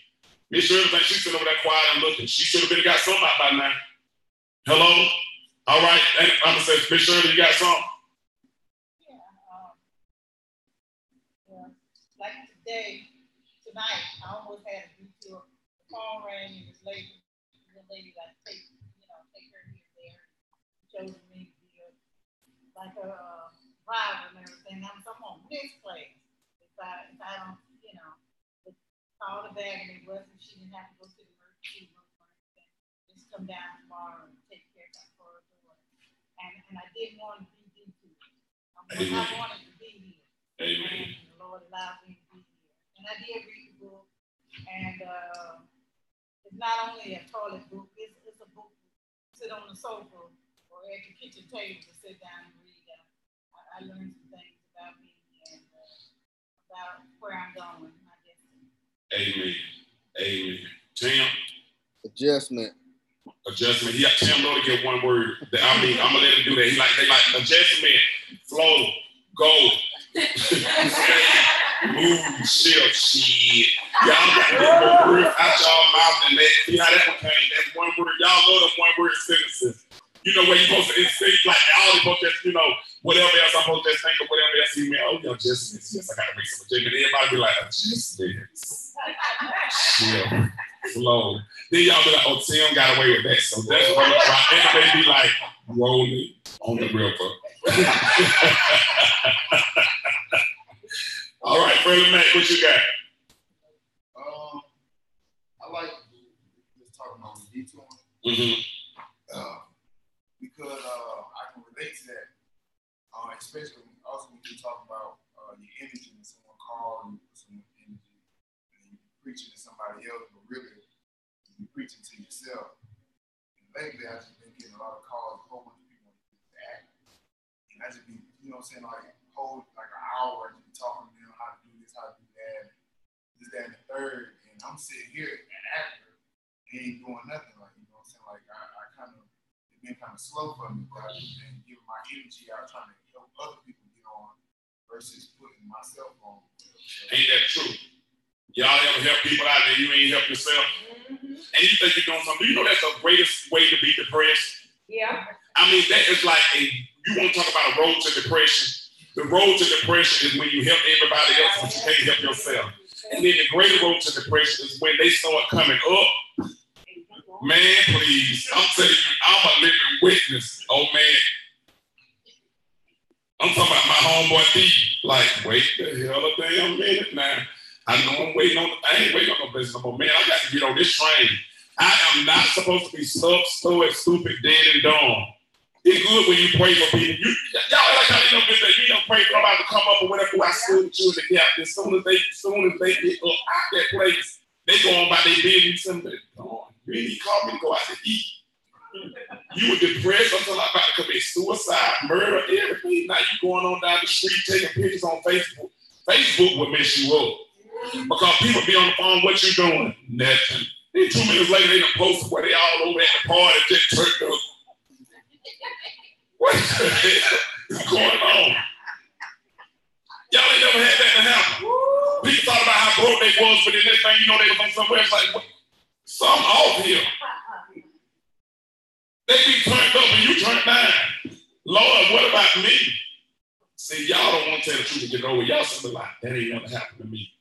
Miss Shirley thinks she's sitting over there quiet and looking. She should have been got something out by now. Hello? All right. And I'm going to say, Miss Shirley, you got something? Yeah. Like tonight, I almost had to do to the phone rang and this lady like take her here there. Chose me to be like a driver and everything. I'm on this place. If I don't, call the bag and it wasn't, she didn't have to go to the emergency room or anything. Just come down tomorrow and take care of that for her door. And I didn't want to be due to it. I wanted to be here. Amen. And the Lord allowed me to be here. And I did read the book. And it's not only a toilet book, it's a book to sit on the sofa or at your kitchen table to sit down and read. I learned some things about me and about where I'm going. Amen. Amen. Tim? Adjustment. He got Tim Lord to get one word. I'm gonna let him do that. They like adjustment, flow, go, move, shift, shit. Y'all got to get more words out y'all mouth and that. See how that one came? That's one word. Y'all love them one word sentences. You know where you're supposed to say like all the supposed to whatever else I'm supposed to think of, whatever else you mean. Oh, adjustments. Yes, I gotta make some adjustments. Everybody be like, adjustments. Yeah. Flow. Then y'all be like, oh, Tim got away with that. So that's what I'm trying. And they be like, rolling on the river. All right, Brother Mac, what you got? I like just talking about the detour. Mm-hmm. Because I can relate to that. Especially also when you talk about your energy and someone calls you for some energy and you're preaching to somebody else, but really you're preaching to yourself. And lately I've just been getting a lot of calls, a whole bunch of people want to act. And I just be, like hold like an hour and be talking to them how to do this, how to do that, this, that, and the third. And I'm sitting here an actor and ain't doing nothing. Like, like I kind of been kind of slow for me, but I've been giving my energy out trying to help other people get on versus putting myself on. Ain't that true? Y'all ever help people out there you ain't help yourself? Mm-hmm. And you think you're doing something. Do you know that's the greatest way to be depressed? Yeah. I mean, that is like you want to talk about a road to depression. The road to depression is when you help everybody else, but you can't help yourself. And then the greater road to depression is when they start coming up. Man, please, I'm telling you, I'm a living witness. Oh, man. I'm talking about my homeboy D. Like, wait the hell a damn minute now. I know I ain't waiting on no business no more. Man, I got to get on this train. I am not supposed to be stuck, stupid, dead, and dumb. It's good when you pray for people. Y'all like how you don't pray for nobody to come up or whatever. I stood with you in the gap. As soon as they get up out that place, they go on by their business. You ain't called me to go out to eat. You were depressed until I'm about to commit suicide, murder, everything. Now you going on down the street taking pictures on Facebook. Facebook will mess you up. Because people be on the phone, what you doing? Nothing. Then 2 minutes later, they done posted where they all over at the party just turned up. What the hell is going on? Y'all ain't never had that to happen. People thought about how broke they was, but the next thing you know, they was on somewhere. It's like, what? Something off here. They be turned up and you turned down. Lord, what about me? See, y'all don't want to tell the truth and get over. Y'all something like, that ain't never happened to me.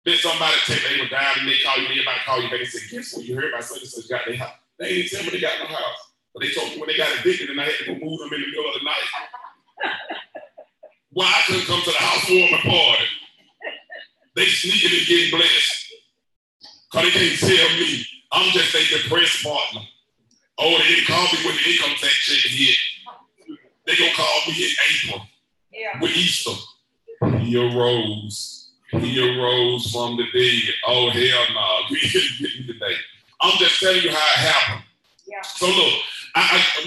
Then somebody tell they were down and they call you, everybody call you back and say, guess what? You heard about such and such got their house. They ain't tell me they got no house. But they told me when they got addicted and I had to go move them in the middle of the night. Why I couldn't come to the housewarming party? They sneaking and getting blessed. Because they can't tell me I'm just a depressed partner. Oh, they didn't call me when the income tax check hit. They gonna call me in April with Easter. He arose from the dead. Oh, hell no. We didn't get me today. I'm just telling you how it happened. Yeah. So look,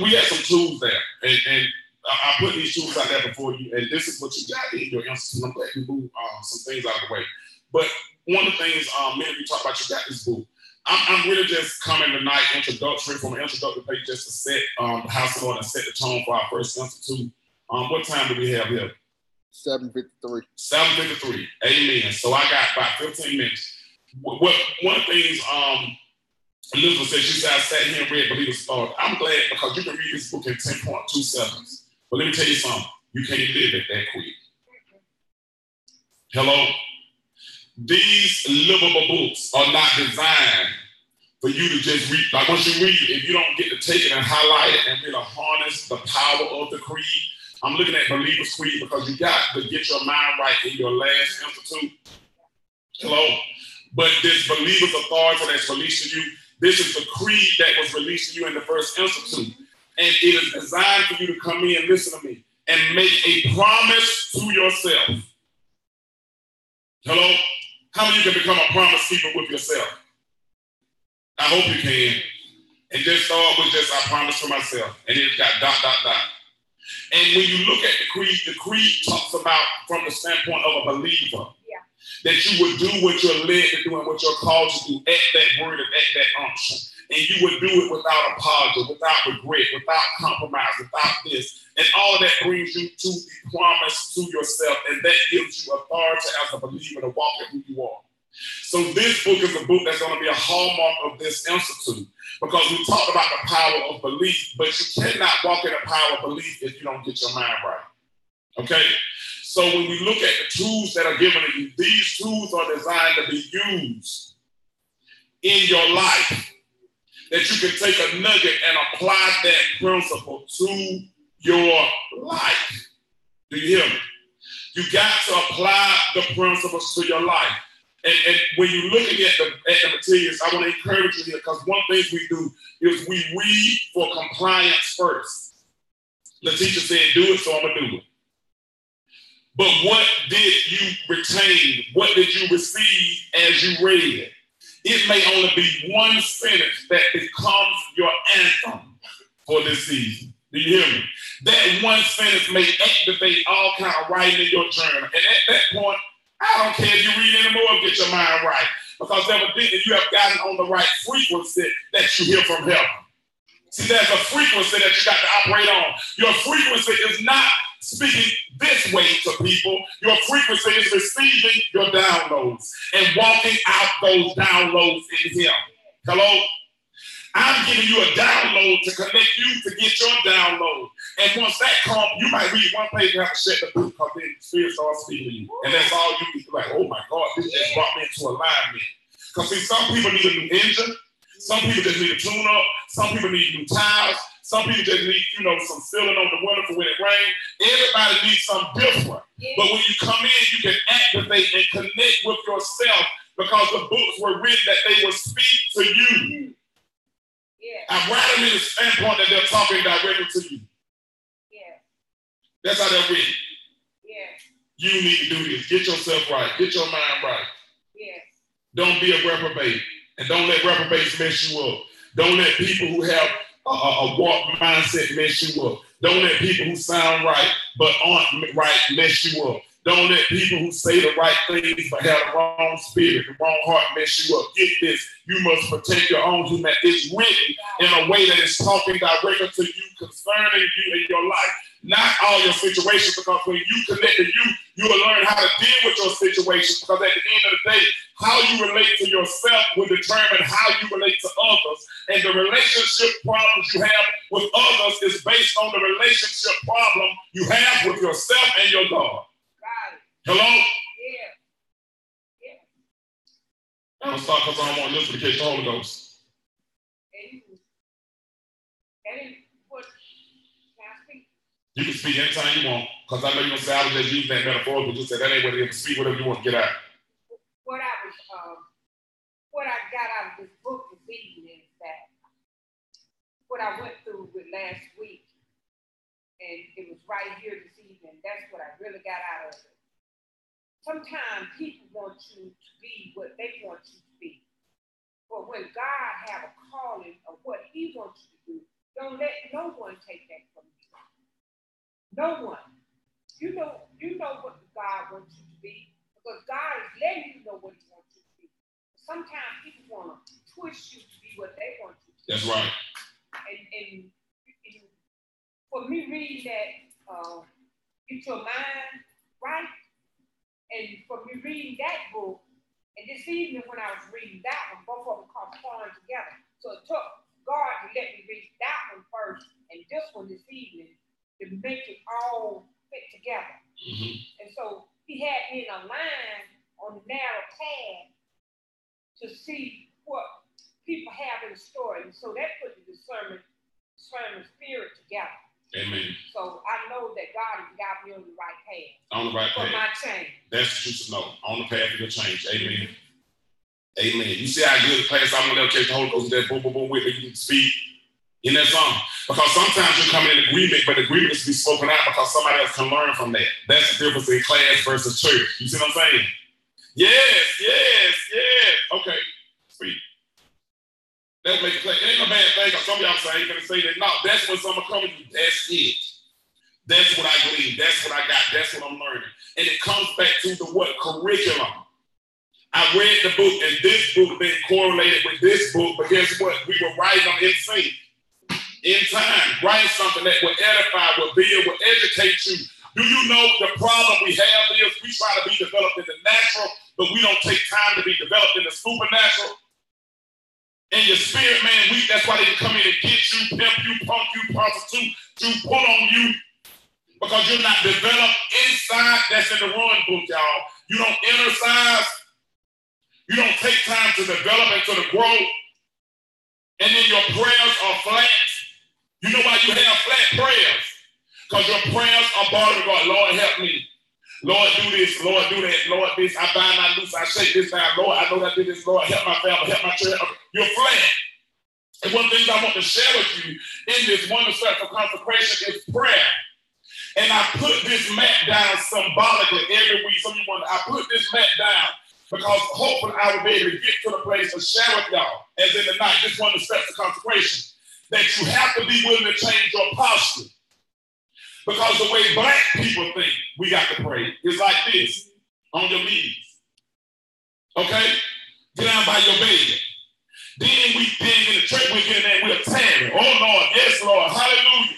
we had some tools there, and I put these tools out there before you, and this is what you got in your institute. I'm glad you moved some things out of the way. But one of the things, many of you talk about, you got this book. I'm really just coming tonight, introductory, from an introductory page, just to set the house in order and set the tone for our first institute. What time do we have here? 7:53. 7:53. Amen. So I got about 15 minutes. One of the things Elizabeth said, she said, I sat here and read Believer's Thought. I'm glad because you can read this book in 10.2 seconds. But let me tell you something. You can't live it that quick. Hello? These livable books are not designed for you to just read. Like once you read it, if you don't get to take it and highlight it and really harness the power of the creed, I'm looking at Believer's Creed because you got to get your mind right in your last institute. Hello? But this Believer's Authority that's released to you, this is the creed that was released to you in the first institute. And it is designed for you to come in, listen to me, and make a promise to yourself. Hello? How many of you can become a promise keeper with yourself? I hope you can. And just start with just, I promise to myself. And it's got ... And when you look at the creed talks about from the standpoint of a believer, that you would do what you're led to do and what you're called to do at that word and at that unction. And you would do it without apology, without regret, without compromise, without this. And all of that brings you to the promise to yourself. And that gives you authority as a believer to walk in who you are. So this book is a book that's going to be a hallmark of this institute. Because we talked about the power of belief, but you cannot walk in the power of belief if you don't get your mind right. Okay? So when we look at the tools that are given to you, these tools are designed to be used in your life. That you can take a nugget and apply that principle to your life. Do you hear me? You got to apply the principles to your life. And when you're looking at the materials, I want to encourage you here because one thing we do is we read for compliance first. The teacher said, do it, so I'm going to do it. But what did you retain? What did you receive as you read? It may only be one sentence that becomes your anthem for this season. Do you hear me? That one sentence may activate all kind of writing in your journal. And at that point, I don't care if you read anymore, get your mind right. Because evidently you have gotten on the right frequency that you hear from heaven. See, there's a frequency that you got to operate on. Your frequency is not speaking this way to people. Your frequency is receiving your downloads and walking out those downloads in Him. Hello? I'm giving you a download to connect you to get your download. And once that comes, you might read one page and have to shut the book because then the Spirit starts speaking to you. And that's all you need to be like, oh my God, this just brought me into alignment. Because see, some people need a new engine. Some people just need a tune-up. Some people need new tires. Some people just need, some filling on the window for when it rains. Everybody needs something different. Yeah. But when you come in, you can activate and connect with yourself because the books were written that they will speak to you. Yeah. I'm writing in the standpoint that they're talking directly to you. Yeah. That's how they're written. Yeah. You need to do this. Get yourself right. Get your mind right. Yeah. Don't be a reprobate. And don't let reprobates mess you up. Don't let people who have a warped mindset mess you up. Don't let people who sound right but aren't right mess you up. Don't let people who say the right things but have the wrong spirit, the wrong heart mess you up. Get this. You must protect your own humanity. It's written in a way that is talking directly to you concerning you in your life. Not all your situations, because when you connect to you will learn how to deal with your situations, because at the end of the day, how you relate to yourself will determine how you relate to others. And the relationship problems you have with others is based on the relationship problem you have with yourself and your God. Right. Hello? Yeah. Yeah. I'm going to stop because I don't want to listen to catch the Holy Ghost. You can speak anytime you want, because I know you're going to say I was just using that metaphor, but you said that ain't what it is. Speak whatever you want to get out. What I got out of this book this evening is that what I went through with last week, and it was right here this evening, that's what I really got out of it. Sometimes people want you to be what they want you to be. But when God have a calling of what he wants you to do, don't let no one take that from you. No one. You know what God wants you to be, because God is letting you know what he wants you to be. Sometimes people want to twist you to be what they want you to be. That's right. And for me reading that, Get Your Mind Right, and for me reading that book, and this evening when I was reading that one, both of them correspond together. So it took God to let me read that one first and this one this evening to make it all fit together. Mm-hmm. And so he had me in a line on the narrow path to see what people have in the story. And so that put the discernment spirit together. Amen. So I know that God has got me on the right path. On the right path. For my change. That's what you should know. On the path of your change. Amen. Mm-hmm. Amen. You see how good class I'm going to catch the Holy Ghost that boom, boom, boom with me. You can speak in that song. Because sometimes you come in agreement, but agreement is to be spoken out because somebody else can learn from that. That's the difference in class versus church. You see what I'm saying? Yes. Okay. Speak. That make it clear. It ain't a bad thing, because some of y'all say, you're going to say that. No, that's when someone comes to you. That's it. That's what I believe. That's what I got. That's what I'm learning. And it comes back to the what? Curriculum. I read the book, and this book been correlated with this book, but guess what? We were writing them in sync. In time, write something that will edify, will build, will educate you. Do you know the problem we have is we try to be developed in the natural, but we don't take time to be developed in the supernatural? And your spirit man weak, that's why they can come in and get you, pimp you, punk you, prostitute, to pull on you, because you're not developed inside. That's in the run book, y'all. You don't exercise. You don't take time to develop and to grow. And then your prayers are flat. You know why you have flat prayers? Because your prayers are bothering God. Lord, help me. Lord, do this. Lord, do that. Lord, this. I bind, I loose, I shake this down. Lord, I know that I did this. Lord, help my family, help my church. You're flat. And one of the things I want to share with you in this wonderful for consecration is prayer. And I put this mat down symbolically every week. Some of you wonder, I put this mat down because hopefully I will be able to get to the place to share with y'all, as in the night, this one of the steps of consecration, that you have to be willing to change your posture. Because the way black people think we got to pray is like this, on your knees. Okay? Get down by your bed. Then in the church, we get in there and we're tearing. Oh, Lord, yes, Lord, hallelujah.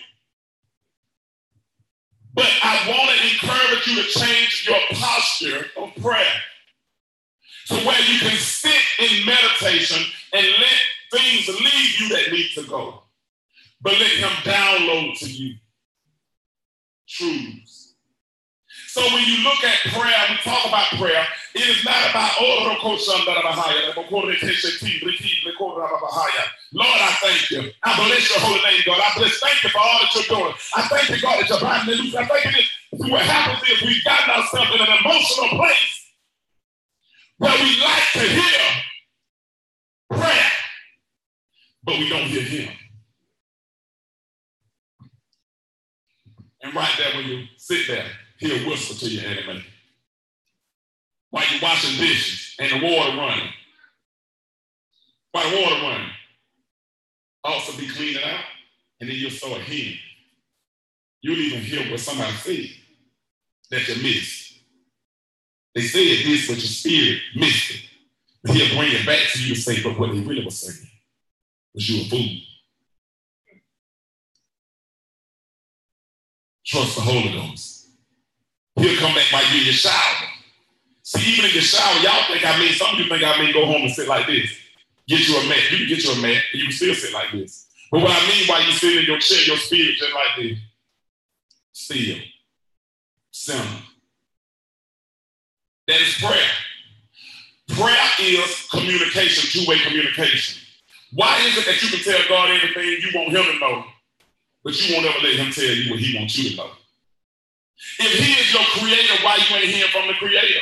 But I want to encourage you to change your posture of prayer to where you can sit in meditation and let things leave you that need to go. But let him download to you truths. So when you look at prayer, we talk about prayer, it is not about, Lord, I thank you. I bless your holy name, God. Thank you for all that you're doing. I thank you, God, that you're binding the loose. I thank you. What happens is we've gotten ourselves in an emotional place where we like to hear prayer, but we don't hear him. And right there, when you sit there, he'll whisper to your enemy. While you're washing dishes and the water running. While the water running. Also be cleaning out, and then you'll start hearing. You'll even hear what somebody said that you missed. They said this, but your spirit missed it. But he'll bring it back to you and say, but what he really was saying was you a fool. Trust the Holy Ghost. He'll come back while you're in your shower. See, even in your shower, y'all think some of you think I mean go home and sit like this. Get you a mat. You can get you a mat, and you can still sit like this. But what I mean by you sitting in your chair, your spirit just like this. Still. Simple. That is prayer. Prayer is communication, two-way communication. Why is it that you can tell God everything you want him to know, but you won't ever let him tell you what he wants you to know? If he is your creator, why you ain't hearing from the creator?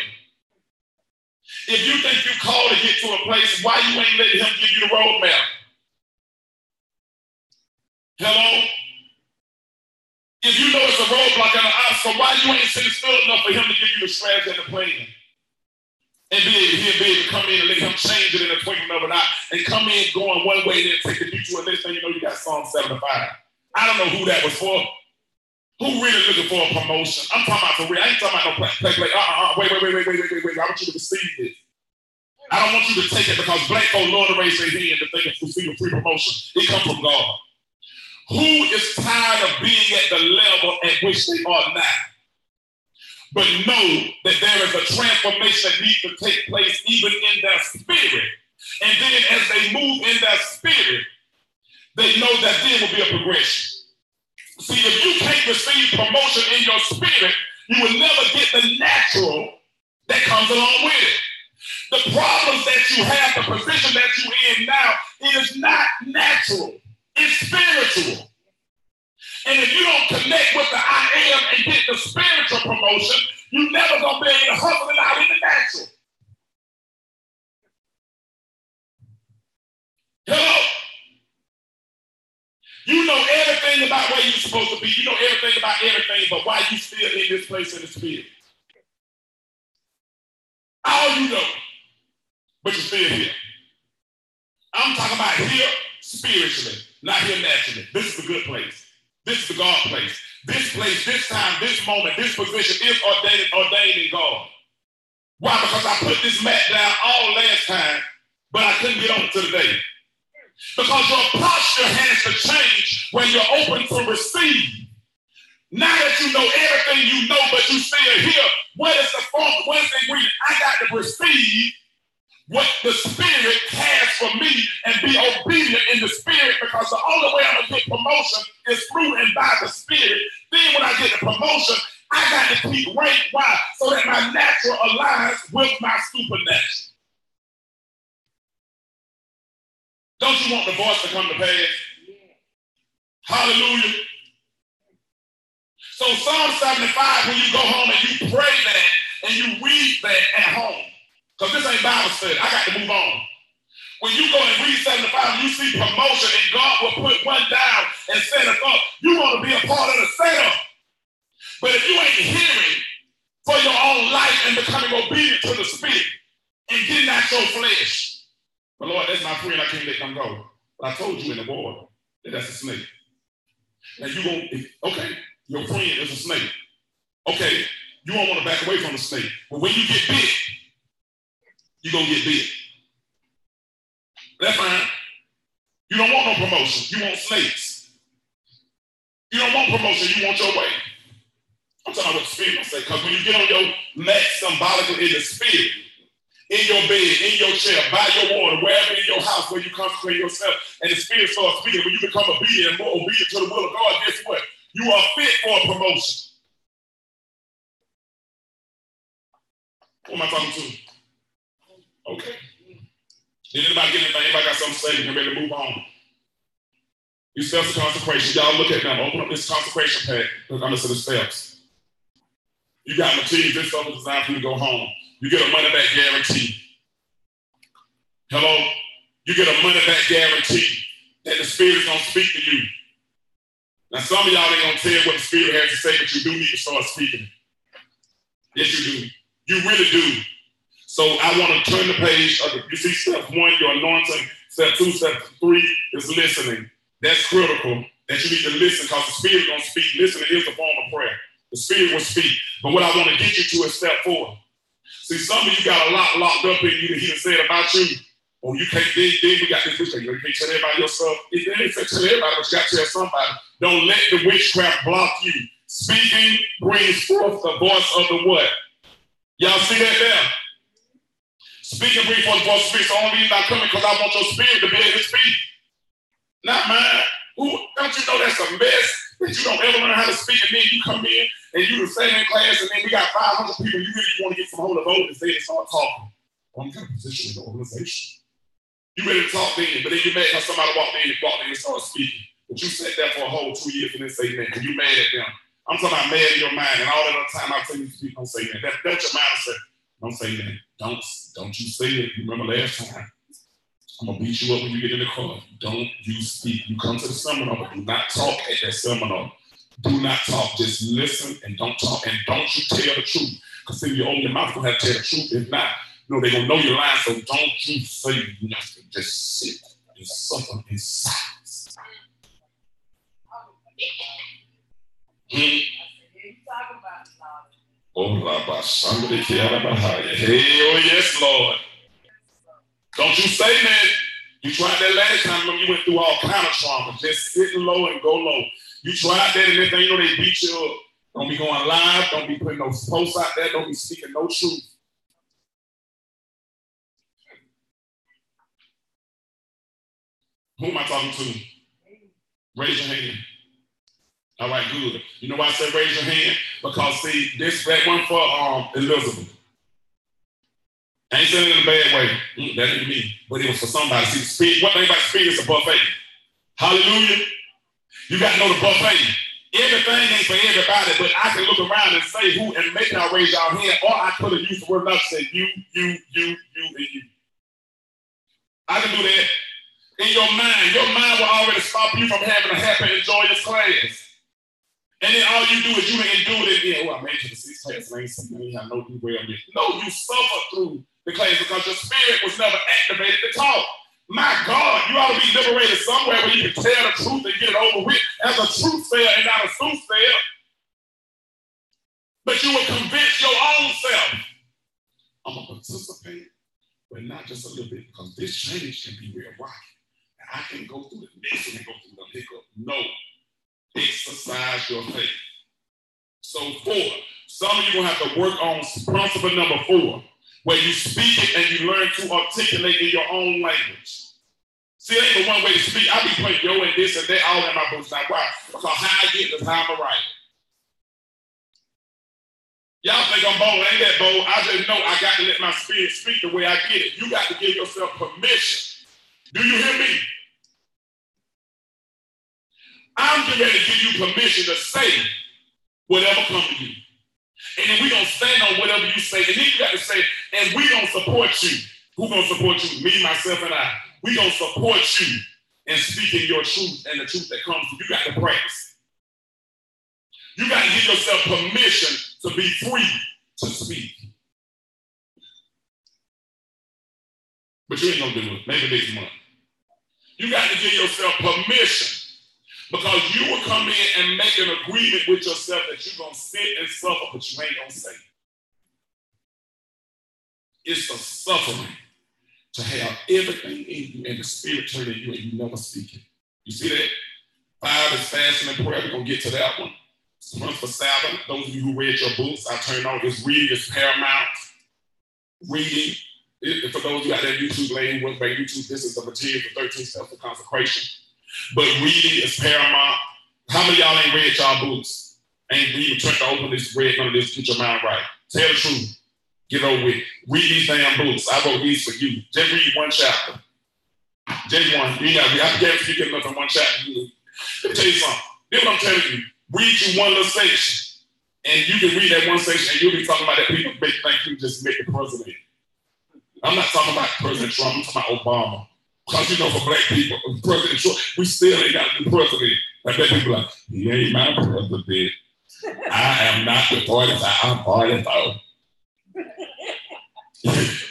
If you think you called to get to a place, why you ain't letting him give you the roadmap? Hello? If you know it's a roadblock and an obstacle, why you ain't sitting still enough for him to give you the strategy and the plan? And he'll be able to come in and let him change it in a twinkling of an eye and come in going one way and then take the detour. And next thing you know, you got Psalm 75. I don't know who that was for. Who really looking for a promotion? I'm talking about for real. I ain't talking about no play. Wait. I want you to receive this. I don't want you to take it because black folk love to raise their hand to think it's receive a free promotion. It comes from God. Who is tired of being at the level at which they are now? But know that there is a transformation that needs to take place even in their spirit. And then as they move in their spirit, they know that there will be a progression. See, if you can't receive promotion in your spirit, you will never get the natural that comes along with it. The problems that you have, the position that you're in now, it is not natural. It's spiritual. And if you don't connect with the I am and get the spiritual promotion, you're never going to be able to hustle it out in the natural. Hello? You know everything about where you're supposed to be. You know everything about everything, but why you still in this place in the spirit? All you know, but you're still here. I'm talking about here spiritually, not here naturally. This is the good place. This is the God place. This place, this time, this moment, this position is ordained in God. Why? Because I put this mat down all last time, but I couldn't get on to today. Because your posture has to change when you're open to receive. Now that you know everything you know, but you still here, what is the form? What is the ingredient? I got to receive what the Spirit has for me and be obedient in the Spirit, because the only way I'm going to get promotion is through and by the Spirit. Then when I get the promotion, I got to keep rank. Why? So that my natural aligns with my supernatural. Don't you want the voice to come to pass? Yeah. Hallelujah. So Psalm 75, when you go home and you pray that and you read that at home, because this ain't Bible study, I got to move on. When you go and read 75 and you see promotion and God will put one down and set us up, you want to be a part of the setup. But if you ain't hearing for your own life and becoming obedient to the Spirit and getting out your flesh, but Lord, that's my friend, I can't let them go. But I told you in the water that that's a snake. Now you okay, your friend is a snake. Okay, you won't want to back away from the snake. But when you get bit, you're going to get bit. That's fine. You don't want no promotion. You want snakes. You don't want promotion. You want your way. I'm talking about what the Spirit will say. Because when you get on your mat symbolically in the Spirit, in your bed, in your chair, by your water, wherever in your house where you consecrate yourself, and the Spirit starts speaking, when you become obedient and more obedient to the will of God, guess what? You are fit for a promotion. Who am I talking to? Okay. Did anybody get anything? Anybody got something to say? You're ready to move on. You steps of consecration. Y'all look at them. Open up this consecration pack. Look under the steps. You got materials. This stuff is designed for you to go home. You get a money back guarantee. Hello? You get a money back guarantee that the Spirit is going to speak to you. Now, some of y'all ain't going to tell what the Spirit has to say, but you do need to start speaking. Yes, you do. You really do. So I want to turn the page. You see step 1, your anointing. Step 2, step 3 is listening. That's critical that you need to listen because the Spirit is going to speak. Listening is a form of prayer. The Spirit will speak. But what I want to get you to is step 4. See, some of you got a lot locked up in you that he said about you. Oh, you can't, then we got this witchcraft. You can't tell everybody yourself. It ain't tell everybody, but you got to tell somebody. Don't let the witchcraft block you. Speaking brings forth the voice of the what? Y'all see that there? Speaking brings forth the voice of the Spirit. So only reason I'm coming because I want your spirit to be able to speak. Not mine. Don't you know that's a mess? That you don't ever learn how to speak, and then you come in and you the same in class, and then we got 500 people. You really want to get some Holy Ghost and say and start talking. What kind of position in the organization? You ready to talk then, but then you're mad because somebody walked in and started speaking. But you sat there for a whole 2 years and didn't say that, and you mad at them. I'm talking about mad in your mind, and all that other time I tell you to speak, don't say that. That's your mindset. Don't say that. Don't you say it. You remember last time. I'm going to beat you up when you get in the car. Don't you speak. You come to the seminar, but do not talk at that seminar. Do not talk. Just listen and don't talk. And don't you tell the truth. Because if you open your mouth, you're going to have to tell the truth. If not, they're going to know you're lying. So don't you say nothing. Just sit and suffer in silence. Hey, oh yes, Lord. Don't you say that. You tried that last time when you went through all kind of trauma. Just sitting low and go low. You tried that and then they beat you up. Don't be going live. Don't be putting no posts out there. Don't be speaking no truth. Who am I talking to? Raise your hand. All right, good. You know why I said raise your hand? Because see, that one for Elizabeth. I ain't saying it in a bad way. That ain't me. But it was for somebody. See, the spirit, one thing about the spirit is a buffet. Hallelujah. You got to know the buffet. Everything ain't for everybody, but I can look around and say who, and maybe I'll raise y'all hand, or I could have used the word love, say you, and you. I can do that. In your mind will already stop you from having a happy and joyous class. And then all you do is you endure it again. Oh, I made it to the 6th class and I ain't have no do well with. No, you suffer through the class because your spirit was never activated to talk. My God, you ought to be liberated somewhere where you can tell the truth and get it over with as a truth sayer and not a soothsayer. But you will convince your own self. I'm going to participate, but not just a little bit, because this change can be real rocky. I can go through the next and go through the hiccup. No. Exercise your faith. So 4, some of you going to have to work on principle number 4, where you speak it and you learn to articulate in your own language. See, it ain't but one way to speak. I be putting yo and this and that all in my books. Now, why? Because how I get is how I'm a writer. Y'all think I'm bold. Ain't that bold? I just know I got to let my spirit speak the way I get it. You got to give yourself permission. Do you hear me? I'm getting ready to give you permission to say whatever comes to you. And then we're going to stand on whatever you say. And then you got to say, and we're going to support you. Who's going to support you? Me, myself, and I. We're going to support you in speaking your truth and the truth that comes to you. You got to practice. You got to give yourself permission to be free to speak. But you ain't going to do it. Maybe next month. You got to give yourself permission. Because you will come in and make an agreement with yourself that you're going to sit and suffer, but you ain't going to say. It's a suffering to have everything in you and the spirit turn in you and you never speak it. You see that? 5 is fasting and prayer. We're going to get to that one. Month for Sabbath. Those of you who read your books, I turned on this reading is paramount. Reading For those who got that YouTube lane, what's by YouTube, this is the material for 13 steps of consecration. But reading is paramount. How many of y'all ain't read y'all books? Ain't even tried to open this, read none of this, get your mind right. Tell the truth. Get over with. Read these damn books. I wrote these for you. Just read one chapter. Just one. You got, I guarantee you get enough in one chapter. Let me tell you something. This is what I'm telling you. Read you one little section. And you can read that one section and you'll be talking about that people make think you just make the president. I'm not talking about President Trump. I'm talking about Obama. Because, you know, for black people, President Trump, we still ain't got the president. Like that people like, he ain't my president. I am not the 45. I'm 45.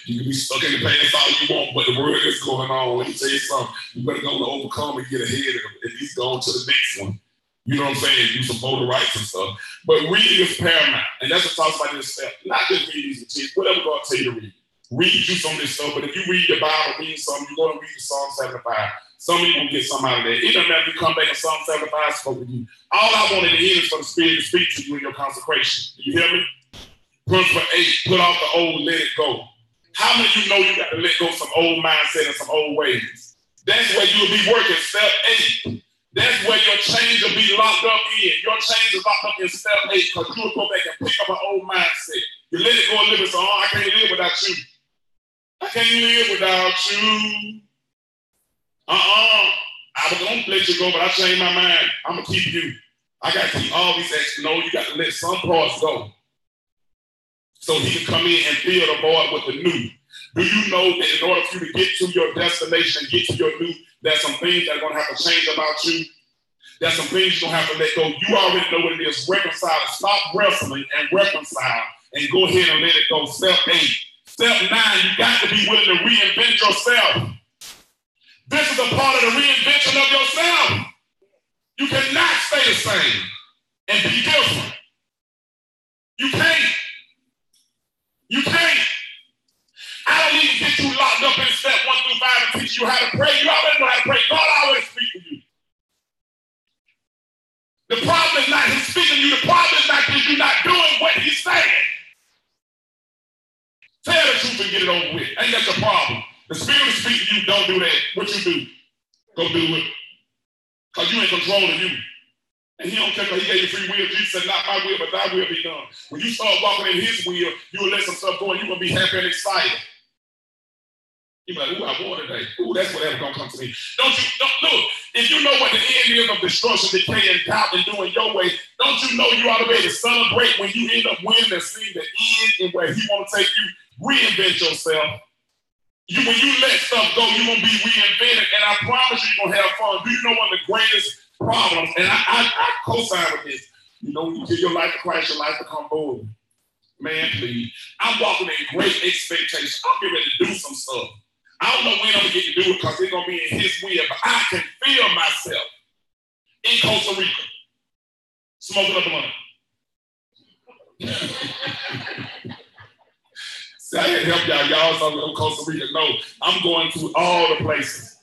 You can be stuck in the pants all you want, but the word is going on. Let me tell you something. You better go to overcome and get ahead of at least go on to the next one. You know what I'm saying? Do some voter rights and stuff. But reading is paramount. And that's what talks about this step. Not just read these materials, whatever God tell you to read. Read you some of this stuff, but if you read the Bible, read something, you're going to read the Psalm 75. Some of you will get something out of that. It doesn't matter if you come back and Psalm 75 spoke with you. All I wanted to hear is for the Spirit to speak to you in your consecration. Do you hear me? Principle 8, put off the old, let it go. How many of you know you got to let go of some old mindset and some old ways? That's where you'll be working, step 8. That's where your change will be locked up in. Your change is locked up in step 8 because you will go back and pick up an old mindset. You let it go and live it, so I can't live without you. I can't live without you. I was going to let you go, but I changed my mind. I'm going to keep you. I got to keep all these actions. No, you got to let some parts go so he can come in and fill the void with the new. Do you know that in order for you to get to your destination and get to your new, there's some things that are going to have to change about you? There's some things you're going to have to let go. You already know what it is. Reconcile. Stop wrestling and reconcile and go ahead and let it go. Step 8. Step 9, you got to be willing to reinvent yourself. This is a part of the reinvention of yourself. You cannot stay the same and be different. You can't. You can't. I don't need to get you locked up in step 1 through 5 and teach you how to pray. You already know how to pray. God always speaks to you. The problem is not him speaking to you. The problem is not that you're not doing what he's saying. Tell the truth and get it over with. Ain't that the problem? The Spirit speaks to you, don't do that. What you do? Go do it. Because you ain't controlling you. And he don't care because he gave you free will. Jesus said, not my will, but thy will be done. When you start walking in his will, you will let some stuff go and you're going to be happy and excited. You're like, ooh, I won today. Ooh, that's whatever's going to come to me. Don't look, if you know what the end is of destruction, decay, and doubt and doing your way, don't you know you ought to be able to celebrate when you end up winning and seeing the end and where he want to take you? Reinvent yourself. When you let stuff go, you're going to be reinvented. And I promise you're going to have fun. Do you know one of the greatest problems? And I co-sign with this. You know, when you give your life to Christ, your life become bold. Man, please. I'm walking in great expectation. I'm getting ready to do some stuff. I don't know when I'm going to get to do it because it's going to be in his will, but I can feel myself in Costa Rica smoking up the money. See, I had to help y'all. Y'all talking Costa Rica. No, I'm going to all the places.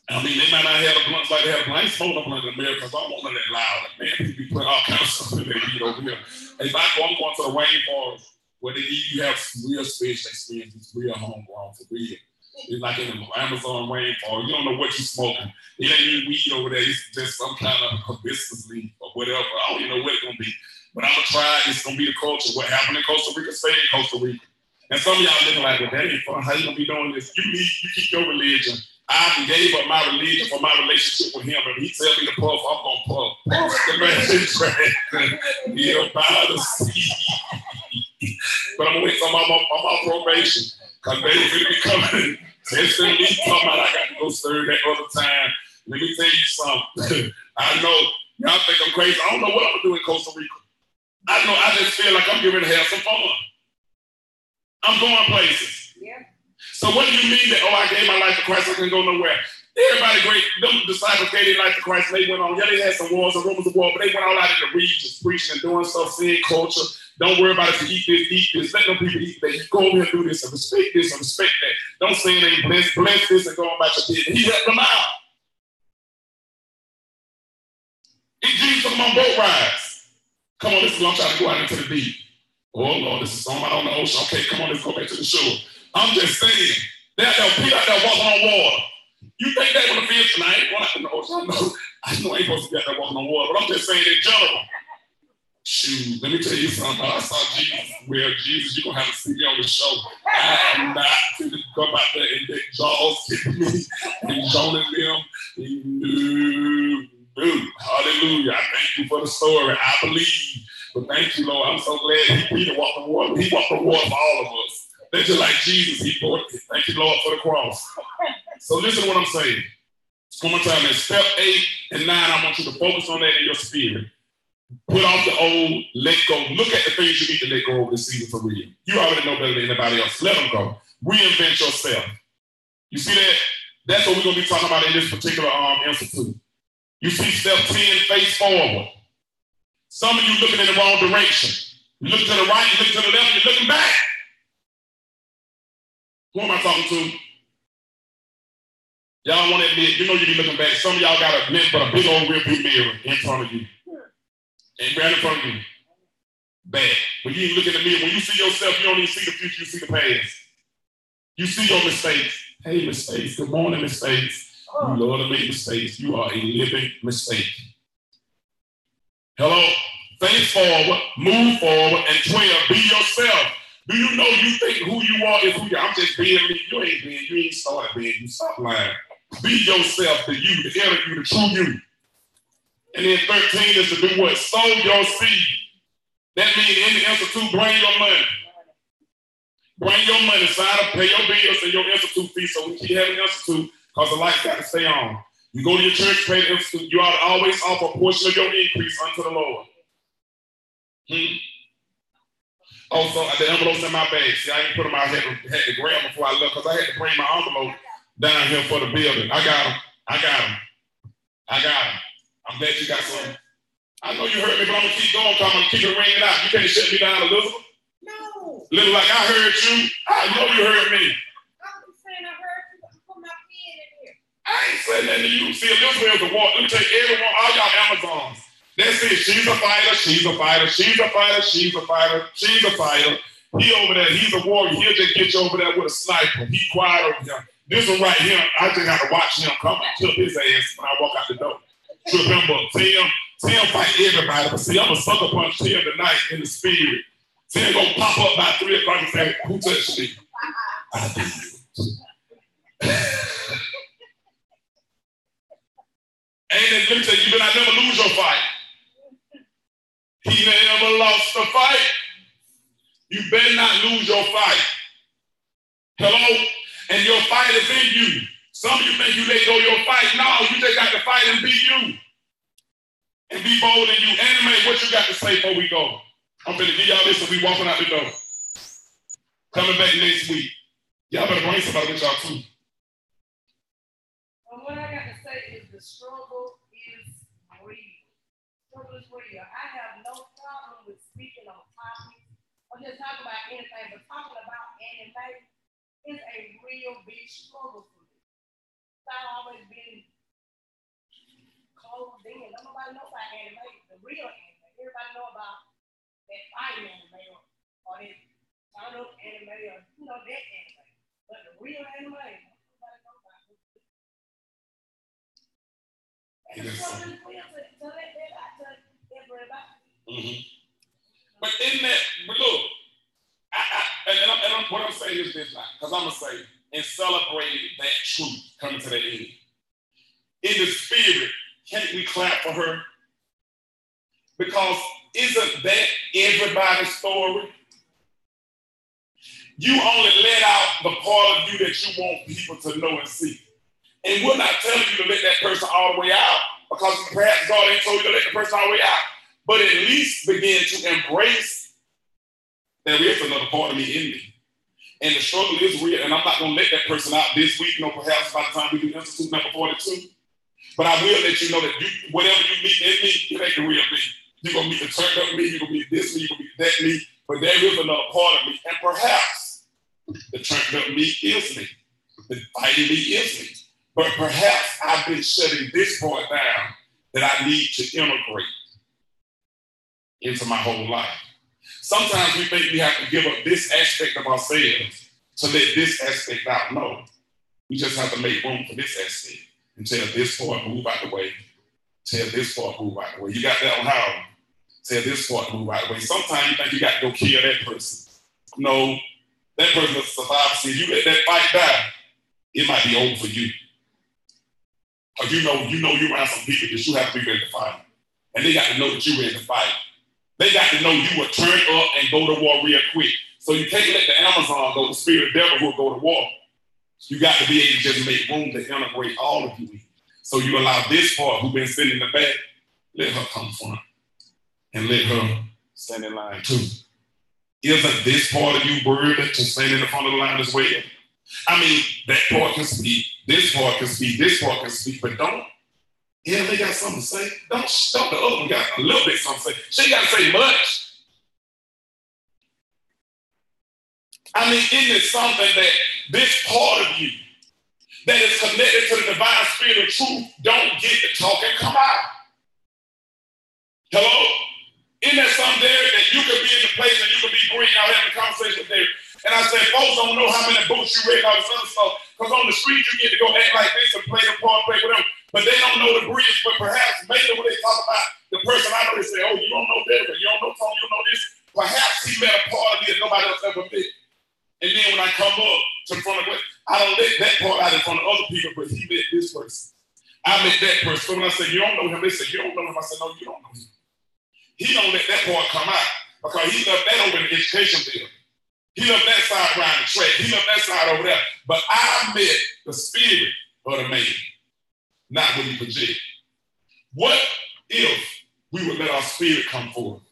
I mean, they might not have a blunt like they have a blunt. I ain't smoking a blunt in America because I don't want none of that loud. Man, people be putting all kinds of stuff in their weed over here. If I go, I'm going to the rainforest where you have some real special experience. It's real homegrown for real. It's like in the Amazon rainforest. You don't know what you're smoking. It ain't even weed over there. It's just some kind of hibiscus leaf or whatever. I don't even know what it's going to be. But I'm going to try it. It's going to be the culture. What happened in Costa Rica, stay in Costa Rica. And some of y'all looking like, well, that ain't fun. How you going to be doing this? You keep your religion. I gave up my religion for my relationship with him. And he tell me to puff, I'm going to puff. Puff the man is trash. He'll buy the seed. But I'm going to wait till I'm on probation. Because they was going to be coming. Testing me, talking about I got to go stir that other time. Let me tell you something. I know, y'all think I'm crazy. I don't know what I'm going to do in Costa Rica. I know, I just feel like I'm getting ready to have some fun. I'm going places. Yeah. So what do you mean that, I gave my life to Christ, I can go nowhere? Everybody great, them disciples gave their life to Christ, and they went on. Yeah, they had some wars and rumors of war, but they went all out in the regions, preaching and doing stuff, seeing culture. Don't worry about it to eat this. Let them people eat that. You go over here and do this and respect this and respect that. Don't say they bless this and go on about your business. He helped them out. Jesus took them on boat rides. Come on, this is what I'm trying to go out into the deep. Oh, Lord, this is something out on the ocean. Okay, come on, let's go back to the shore. I'm just saying. They're people out there walking on water. You think they want to feel tonight? I ain't going out in the ocean. I know I ain't supposed to be out there walking on water, but I'm just saying in general. Shoot, let me tell you something. I saw Jesus. Well, Jesus, you're going to have to see me on the show. I am not going to come out there and let Jaws hit me and Jonah them. No. Hallelujah. I thank you for the story. I believe. But thank you, Lord. I'm so glad Peter walked the water. He walked the water for all of us. They're just like Jesus. He brought it. Thank you, Lord, for the cross. So listen to what I'm saying. One more time. In step 8 and 9, I want you to focus on that in your spirit. Put off the old, let go. Look at the things you need to let go of this season for real. You already know better than anybody else. Let them go. Reinvent yourself. You see that? That's what we're going to be talking about in this particular institute. You see step 10, face forward. Some of you looking in the wrong direction. You look to the right, you look to the left, you're looking back. Who am I talking to? Y'all want to admit, you know you be looking back. Some of y'all got a big old rear view mirror in front of you. And right in front of you. Bad. When you look in the mirror, when you see yourself, you don't even see the future, you see the past. You see your mistakes. Hey, mistakes. Good morning, mistakes. You love to make mistakes. You are a living mistake. Hello? Think forward, move forward, and 12, be yourself. Do you know you think who you are is who you are? I'm just being me. You ain't being. You ain't started being. You stop lying. Be yourself, the you, the inner you, the true you. And then 13 is to do what? Sow your seed. That means in the institute, bring your money. Bring your money, sign up, pay your bills and your institute fee so we keep having institute because the lights got to stay on. You go to your church, pay the institute, you ought to always offer a portion of your increase unto the Lord. Also, the envelope's in my bag. See, I ain't put them out. I had to grab them before I left because I had to bring my envelope down here for the building. I got them. I'm glad you got some. I know you heard me, but I'm going to keep going because I'm going to keep it ringing out. You can't shut me down, Elizabeth. No. Little like I heard you. I know you heard me. I'm saying I heard you, but put my pen in here. I ain't saying that to you. See, Elizabeth is a walk. Let me tell you, everyone, all y'all Amazons. That's it. She's a fighter. She's a fighter. She's a fighter. She's a fighter. She's a fighter. He over there. He's a warrior. He'll just get you over there with a sniper. He quiet over here. This one right here, I just have to watch him come and kill his ass when I walk out the door. Remember, Tim fight everybody. But see, I'm a sucker punch Tim tonight in the spirit. Tim gonna pop up by 3 o'clock and say, who touched me? I did. And let me tell you, you better never lose your fight. He never lost the fight. You better not lose your fight. Hello? And your fight is in you. Some of you think you let go your fight. No, you just got to fight and be you. And be bold in you. Anime, what you got to say before we go? I'm going to give y'all this and we walking out the door. Coming back next week. Y'all better bring somebody with y'all too. Well, what I got to say is the struggle is real. Struggle is real. I have no problem with speaking on topics or just talking about anything, but talking about anime is a real big struggle for me. I've always been closed in. Nobody knows about anime, the real anime. Everybody know about that fighting anime or that turn-up anime or, that anime. But the real anime, nobody knows about it. And it's something real to let that out to everybody. Mm-hmm. But in that, look, what I'm saying is this now, because I'm going to say, and celebrating that truth coming to the end. In the spirit, can't we clap for her? Because isn't that everybody's story? You only let out the part of you that you want people to know and see. And we're not telling you to let that person all the way out because perhaps God ain't told you to let the person all the way out. But at least begin to embrace there is another part of me in me. And the struggle is real, and I'm not going to let that person out this week, perhaps by the time we do Institute number 42. But I will let you know that whatever you meet in me, it ain't the real me. You're going to meet the turned up me, you're going to meet this me, you're going to meet that me, but there is another part of me. And perhaps the turned up me is me. The fighting me is me. But perhaps I've been shutting this part down that I need to integrate into my whole life. Sometimes we think we have to give up this aspect of ourselves to let this aspect out. No, we just have to make room for this aspect and tell this part move out the way. Tell this part move out the way. You got that on how? Tell this part move out the way. Sometimes you think you got to go kill that person. No, that person will survive. See, if you let that fight die, it might be over for you. Because you know you're around some people that you have to be ready to fight. And they got to know that you're ready to fight. They got to know you will turn up and go to war real quick. So you can't let the Amazon go, the spirit of the devil will go to war. You got to be able to just make room to integrate all of you in. So you allow this part who's been sitting in the back, let her come front. And let her stand in line too. Isn't this part of you worthy to stand in the front of the line as well? I mean, that part can speak, this part can speak, this part can speak, but don't. Yeah, they got something to say. Don't stop the other one got a little bit something to say. She ain't got to say much. I mean, isn't it something that this part of you that is connected to the divine spirit of truth don't get to talk and come out? Hello? Isn't that something there that you could be in the place and you could be green out having a conversation there? And I said, folks don't know how many books you read, all this other stuff, because on the street you get to go act like this and play the part, play with them, but they don't know the bridge. But perhaps maybe when they talk about the person I know, they say, oh, you don't know David, you don't know Tony, you don't know this. Perhaps he met a part of me that nobody else ever met. And then when I come up to the front of it, I don't let that part out in front of other people, but he met this person. I met that person. So when I say, you don't know him, they say, you don't know him. I said, no, you don't know him. He don't let that part come out because he left that over in the education bill. He left that side around the track. He left that side over there. But I met the spirit of the man, not what he projected. What if we would let our spirit come forth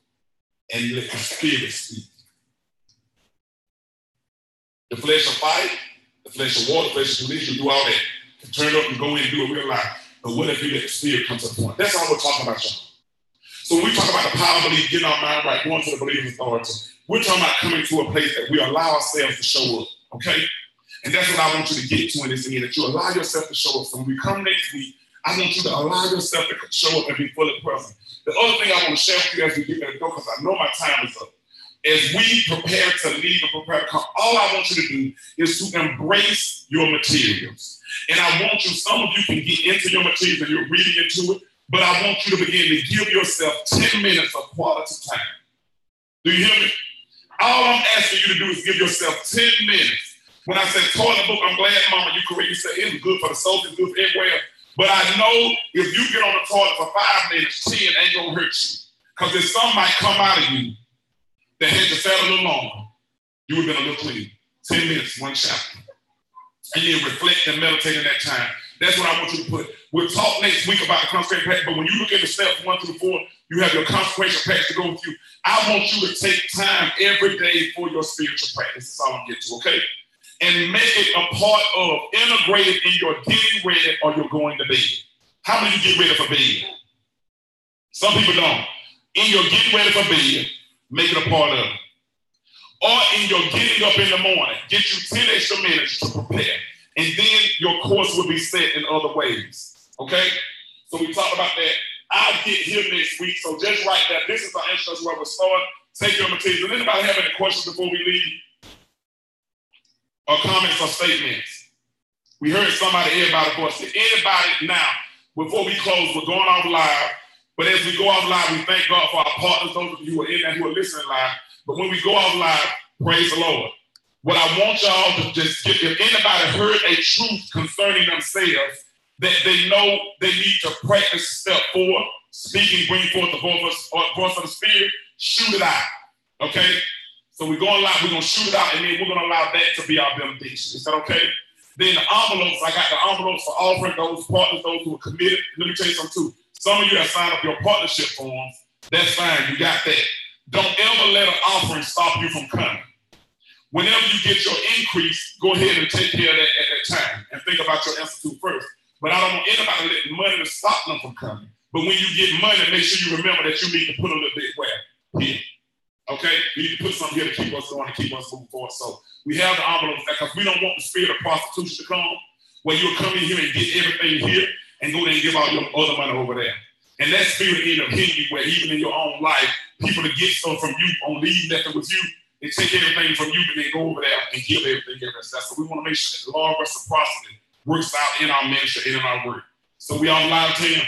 and let the spirit speak? The flesh will fight, the flesh will war, the flesh will release, you do all that. To turn up and go in and do it real life. But what if you let the spirit come to the point? That's all we're talking about, y'all. So when we talk about the power of belief, getting our mind right, going to the believer's authority, we're talking about coming to a place that we allow ourselves to show up, okay? And that's what I want you to get to in this meeting, that you allow yourself to show up. So when we come next week, I want you to allow yourself to show up and be fully present. The other thing I want to share with you as we get ready to go, because I know my time is up, as we prepare to leave and prepare to come, all I want you to do is to embrace your materials. And I want you, some of you can get into your materials and you're reading into it, but I want you to begin to give yourself 10 minutes of quality time. Do you hear me? All I'm asking you to do is give yourself 10 minutes. When I said toilet book, I'm glad, Mama, you correct. You said it's good for the soul, it's good for everywhere. But I know if you get on the toilet for 5 minutes, 10 ain't gonna hurt you. Because if something might come out of you that had to sat a little longer, you would have been a little clean. 10 minutes, one chapter. And then reflect and meditate in that time. That's what I want you to put. We'll talk next week about the consecration practice, but when you look at the steps 1 through 4, you have your consecration practice to go with you. I want you to take time every day for your spiritual practice. That's all I'm getting to, okay? And make it a part of, integrated in your getting ready or you're going to bed. How many of you get ready for bed? Some people don't. In your getting ready for bed, make it a part of it. Or in your getting up in the morning, get you 10 extra minutes to prepare. And then your course will be set in other ways. Okay? So we talked about that. I'll get here next week. So just write that. This is our instruction where we'll start. Take your materials. Does anybody have any questions before we leave? Or comments or statements? We heard everybody voice. Anybody now, before we close, we're going off live. But as we go off live, we thank God for our partners, those of you who are in there who are listening live. But when we go off live, praise the Lord. What I want y'all to just get, if anybody heard a truth concerning themselves, that they know they need to practice step 4, speaking, bring forth the voice of the Spirit, shoot it out. Okay? So we're going live, we're going to shoot it out, and then we're going to allow that to be our benediction. Is that okay? Then the envelopes, I got the envelopes for offering those partners, those who are committed. Let me tell you something too. Some of you have signed up your partnership forms. That's fine, you got that. Don't ever let an offering stop you from coming. Whenever you get your increase, go ahead and take care of that at that time and think about your institute first. But I don't want anybody letting money to stop them from coming. But when you get money, make sure you remember that you need to put a little bit where? Here. Okay? You need to put something here to keep us going and keep us moving forward. So we have the envelopes because we don't want the spirit of prostitution to come where you'll come in here and get everything here and go there and give all your other money over there. And that spirit end up hitting you where even in your own life, people to get stuff from you on leave nothing with you, They take everything from you, but they go over there and give everything else. That's what we want to make sure that the law of reciprocity works out in our ministry and in our work. So we all live to him.